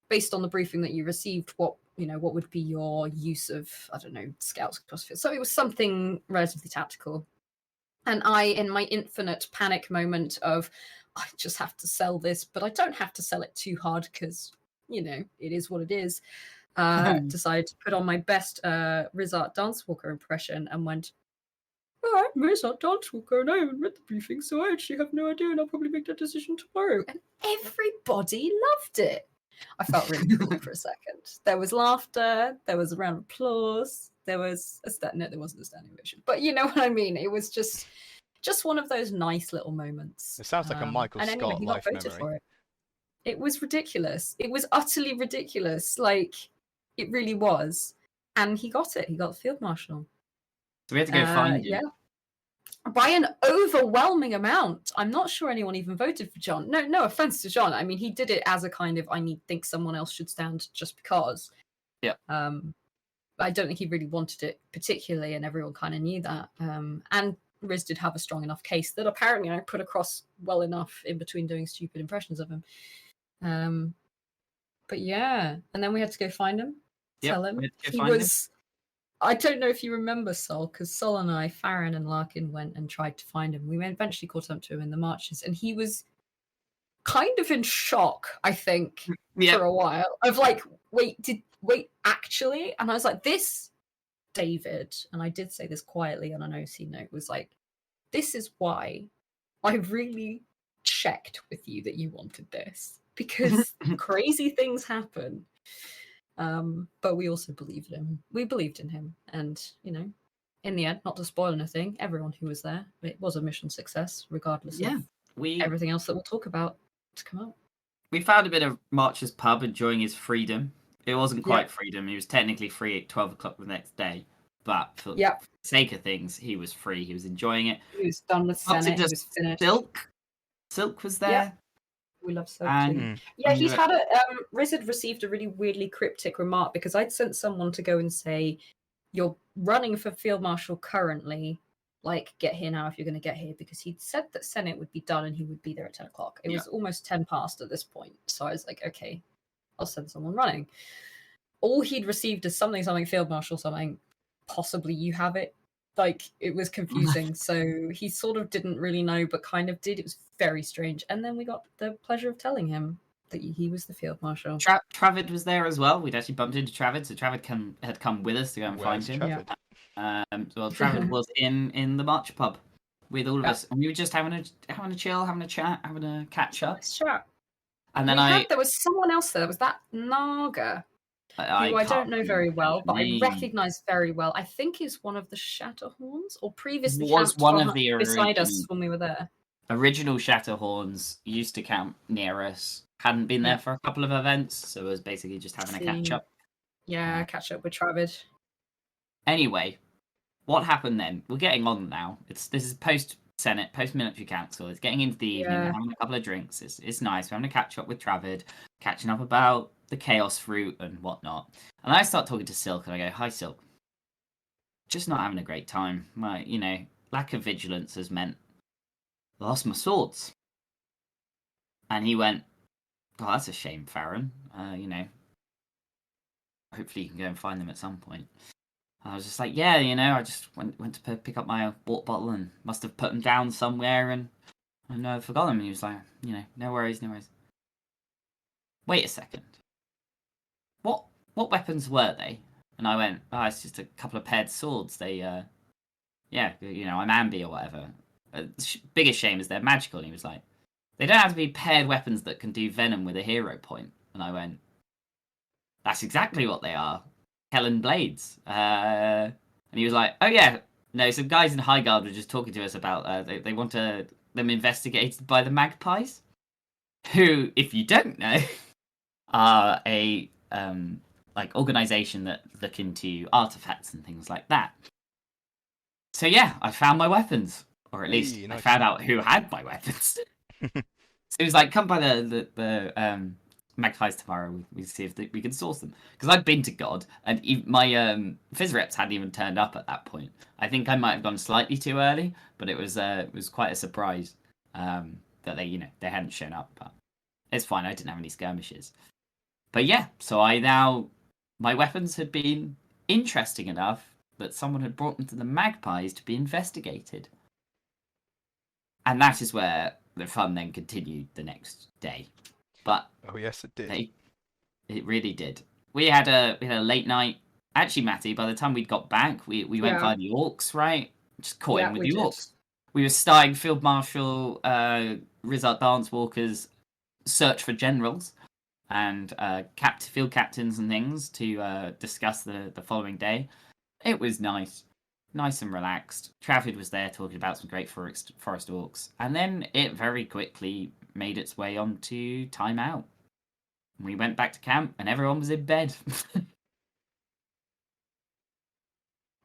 based on the briefing that you received, what would be your use of, I don't know, scouts across the field. So it was something relatively tactical. And I, in my infinite panic moment of, I just have to sell this, but I don't have to sell it too hard because, it is what it is, decided to put on my best Rizart Dancewalker impression and went, I'm Rizart Dancewalker and I haven't read the briefing, so I actually have no idea and I'll probably make that decision tomorrow. And everybody loved it. I felt really cool for a second. There was laughter. There was a round of applause. There was no, there wasn't a standing ovation, but you know what I mean. It was just one of those nice little moments. It sounds like a Michael and anyway, Scott he got life voted memory. for it. It was ridiculous. It was utterly ridiculous. Like it really was. And he got it. He got the field marshal. So we had to go find him. Yeah. By an overwhelming amount. I'm not sure anyone even voted for John. No offense to John. I mean, he did it as a kind of think someone else should stand just because. Yeah. I don't think he really wanted it particularly, and everyone kind of knew that. And Riz did have a strong enough case that apparently I put across well enough in between doing stupid impressions of him. But yeah, and then we had to go find him. Tell him he was. I don't know if you remember Sol, because Sol and I, Farren and Larkin, went and tried to find him. We eventually caught up to him in the marches, and he was kind of in shock, I think, for a while. Of like, wait, actually? And I was like, this, David, and I did say this quietly on an OC note, was like, this is why I really checked with you that you wanted this. Because crazy things happen. But we also believed him. We believed in him. And, you know, in the end, not to spoil anything, everyone who was there, it was a mission success, regardless of everything else that we'll talk about to come up. We found a bit of March's pub enjoying his freedom. It wasn't quite freedom. He was technically free at 12 o'clock the next day. But for the sake of things, he was free. He was enjoying it. He was done with Senate. He was finished. Silk was there. Yeah. We love Silk too. Yeah, he's had Riz had received a really weirdly cryptic remark because I'd sent someone to go and say, you're running for Field Marshal currently, like, get here now if you're going to get here, because he'd said that Senate would be done and he would be there at 10 o'clock. It was almost 10 past at this point. So I was like, okay, I'll send someone running. All he'd received is something, Field Marshal, something, possibly you have it. Like, it was confusing. So he sort of didn't really know, but kind of did. It was very strange. And then we got the pleasure of telling him that he was the Field Marshal. Travid was there as well. We'd actually bumped into Travid, so Travid had come with us to go and find him. Travid was in the March pub with all of us, and we were just having a chill, having a chat, having a catch up. And then there was someone else there. Was that Naga? Who I don't know very well, but I recognise very well. I think he's one of the Shatterhorns, or previously was one of the beside us when we were there. Original Shatterhorns used to camp near us. Hadn't been there for a couple of events, so it was basically just having a catch up. Yeah, catch up with Travid. Anyway, what happened then? We're getting on now. This is post Senate, post military council. It's getting into the evening. We're having a couple of drinks. It's nice. We're having a catch up with Travid, catching up about the chaos fruit and whatnot. And I start talking to Silk, and I go, "Hi, Silk. Just not having a great time. My, lack of vigilance has meant I lost my swords." And he went, "Oh, that's a shame, Farren. Hopefully you can go and find them at some point." And I was just like, "Yeah, I just went to pick up my water bottle and must have put them down somewhere and I forgot them." And he was like, "No worries, no worries." Wait a second. What weapons were they? And I went, "Oh, it's just a couple of paired swords. They, I'm Ambi or whatever. Biggest shame is they're magical." And he was like, "They don't have to be paired weapons that can do venom with a hero point." And I went, "That's exactly what they are. Helen Blades." And he was like, "Oh yeah, no, some guys in Highguard were just talking to us about they want them investigated by the Magpies, who, if you don't know, are a organization that look into artifacts and things like that." So yeah, I found my weapons, or at least I found out who had my weapons. So he was like, "Come by the Magpies tomorrow. We see if we can source them." Because I'd been to God, and my phys reps hadn't even turned up at that point. I think I might have gone slightly too early, but it was quite a surprise that they hadn't shown up. But it's fine. I didn't have any skirmishes. But yeah, so my weapons had been interesting enough that someone had brought them to the Magpies to be investigated, and that is where the fun then continued the next day. But oh yes, it did. It really did. We had a late night. Actually, Matty, by the time we'd got back, we went by the Orcs, right? Just caught in with the Orcs. We were starting Field Marshal Rizard Dancewalker's search for generals, and field captains and things to discuss the following day. It was nice and relaxed. Trafford was there talking about some great forest orcs, and then it very quickly made its way onto timeout. We went back to camp, and everyone was in bed.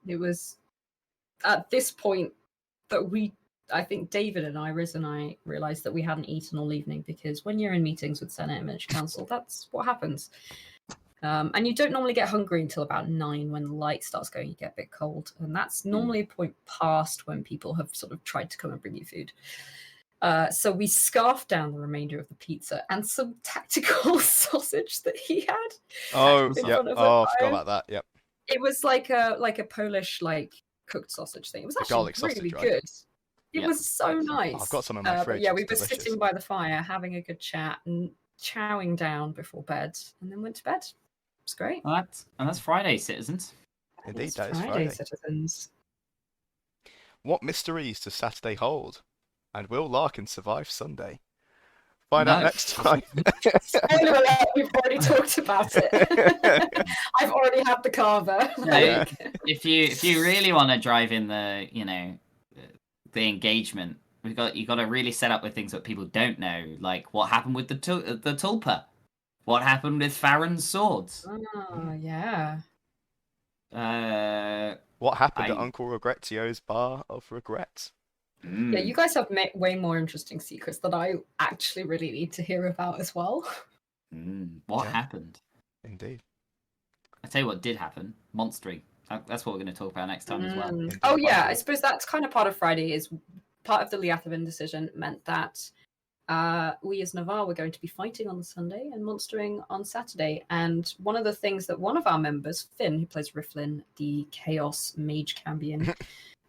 It was at this point that I think David and Iris and I realized that we hadn't eaten all evening, because when you're in meetings with Senate and Miniature Council, that's what happens. And you don't normally get hungry until about 9 when the light starts going. You get a bit cold, and that's normally a point past when people have sort of tried to come and bring you food. So we scarfed down the remainder of the pizza and some tactical sausage that he had. Oh, in yep. front of the Oh, I fire. forgot about that. Yep. It was like a Polish cooked sausage thing. It was The actually garlic really sausage, right? good. It Yeah. was so nice. I've got some in my fridge. Yeah, we It's were delicious. sitting by the fire having a good chat and chowing down before bed, and then went to bed. It was great. And that's Friday, citizens. Indeed, It's that is Friday, Friday. citizens. What mysteries does Saturday hold? And will Larkin survive Sunday? Find out No. next time. Spoiler alert, we've already talked about it. I've already had the carver. No, if you really want to drive in the the engagement, you got to really set up with things that people don't know, like what happened with the tulpa, what happened with Farren's swords. Oh, yeah. What happened at Uncle Regretio's bar of regrets? Yeah, you guys have way more interesting secrets that I actually really need to hear about as well. What Yeah. happened? Indeed. I tell you what did happen. Monstering. That's what we're going to talk about next time as well. Indeed. Oh yeah, I suppose that's kind of part of Friday. Is part of the Liathavan decision meant that we as Navarre were going to be fighting on the Sunday and monstering on Saturday. And one of the things that one of our members, Finn, who plays Riflin, the Chaos Mage Cambion,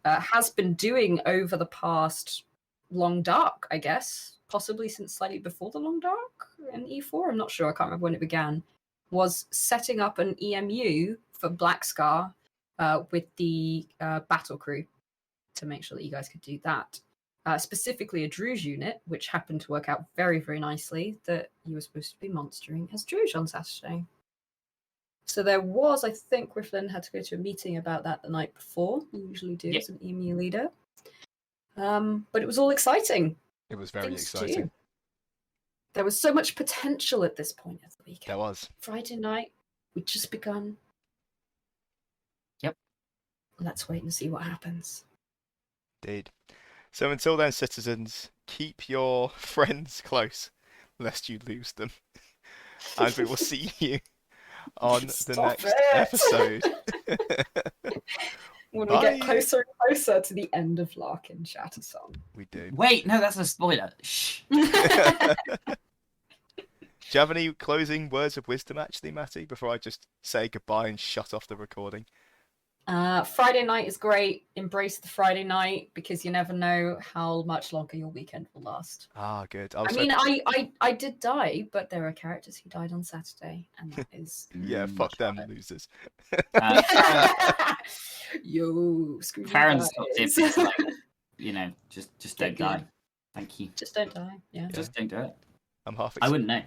has been doing over the past Long Dark, I guess, possibly since slightly before the Long Dark in E4. I'm not sure. I can't remember when it began. Was setting up an EMU for Black Scar with the battle crew to make sure that you guys could do that. Specifically a Druge unit, which happened to work out very, very nicely, that you were supposed to be monstering as Druge on Saturday. So there was, I think, Riflin had to go to a meeting about that the night before. You usually do as an EMU leader. But it was all exciting. It was very Things to exciting. do. There was so much potential at this point of the weekend. There was. Friday night, we'd just begun. Yep. Let's wait and see what happens. Indeed. So until then, citizens, keep your friends close, lest you lose them. And we will see you on the Stop next it! episode. When Bye. we get closer and closer to the end of Larkin Shattersong. We do. Wait, no, that's a spoiler. Shh. Do you have any closing words of wisdom, actually, Matty, before I just say goodbye and shut off the recording? Friday night is great. Embrace the Friday night, because you never know how much longer your weekend will last. Ah, good. I did die, but there are characters who died on Saturday, and that is Yeah, fuck them losers. yo, screw you Farren's guys. top tip is like, just don't Get good. die. Thank you. Just don't die. Yeah. Just don't do it. I I wouldn't know.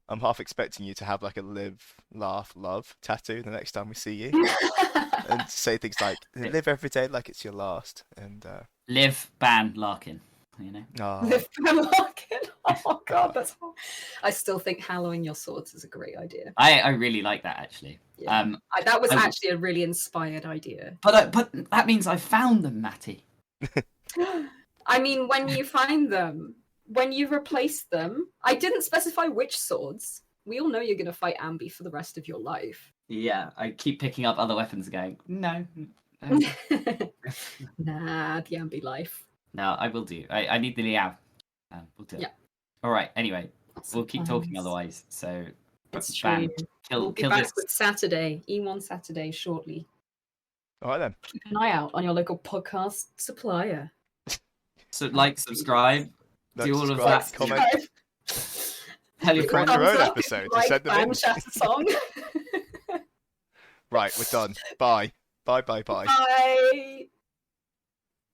I'm half expecting you to have like a live, laugh, love tattoo the next time we see you, and say things like "live every day like it's your last." And Live, ban, Larkin. Live by Larkin. Oh god, that's hard. I still think hallowing your swords is a great idea. I really like that actually. Yeah. That was actually a really inspired idea. But that means I found them, Matty. I mean, when you find them, when you replace them, I didn't specify which swords. We all know you're going to fight Ambi for the rest of your life. Yeah, I keep picking up other weapons and going, no. Nah, the Ambi life. No, I will do. I need the Liao. We'll do it. Yeah. All right, anyway, we'll keep talking otherwise. So, it's true. We'll be back this. with Saturday, E1 Saturday shortly. all right then. Keep an eye out on your local podcast supplier. So, subscribe, do all of that. Comment. Tell your Record friends. your own Thumbs up, episode. like, Send them in. Shattersong. Right, we're done. Bye. Bye. Bye.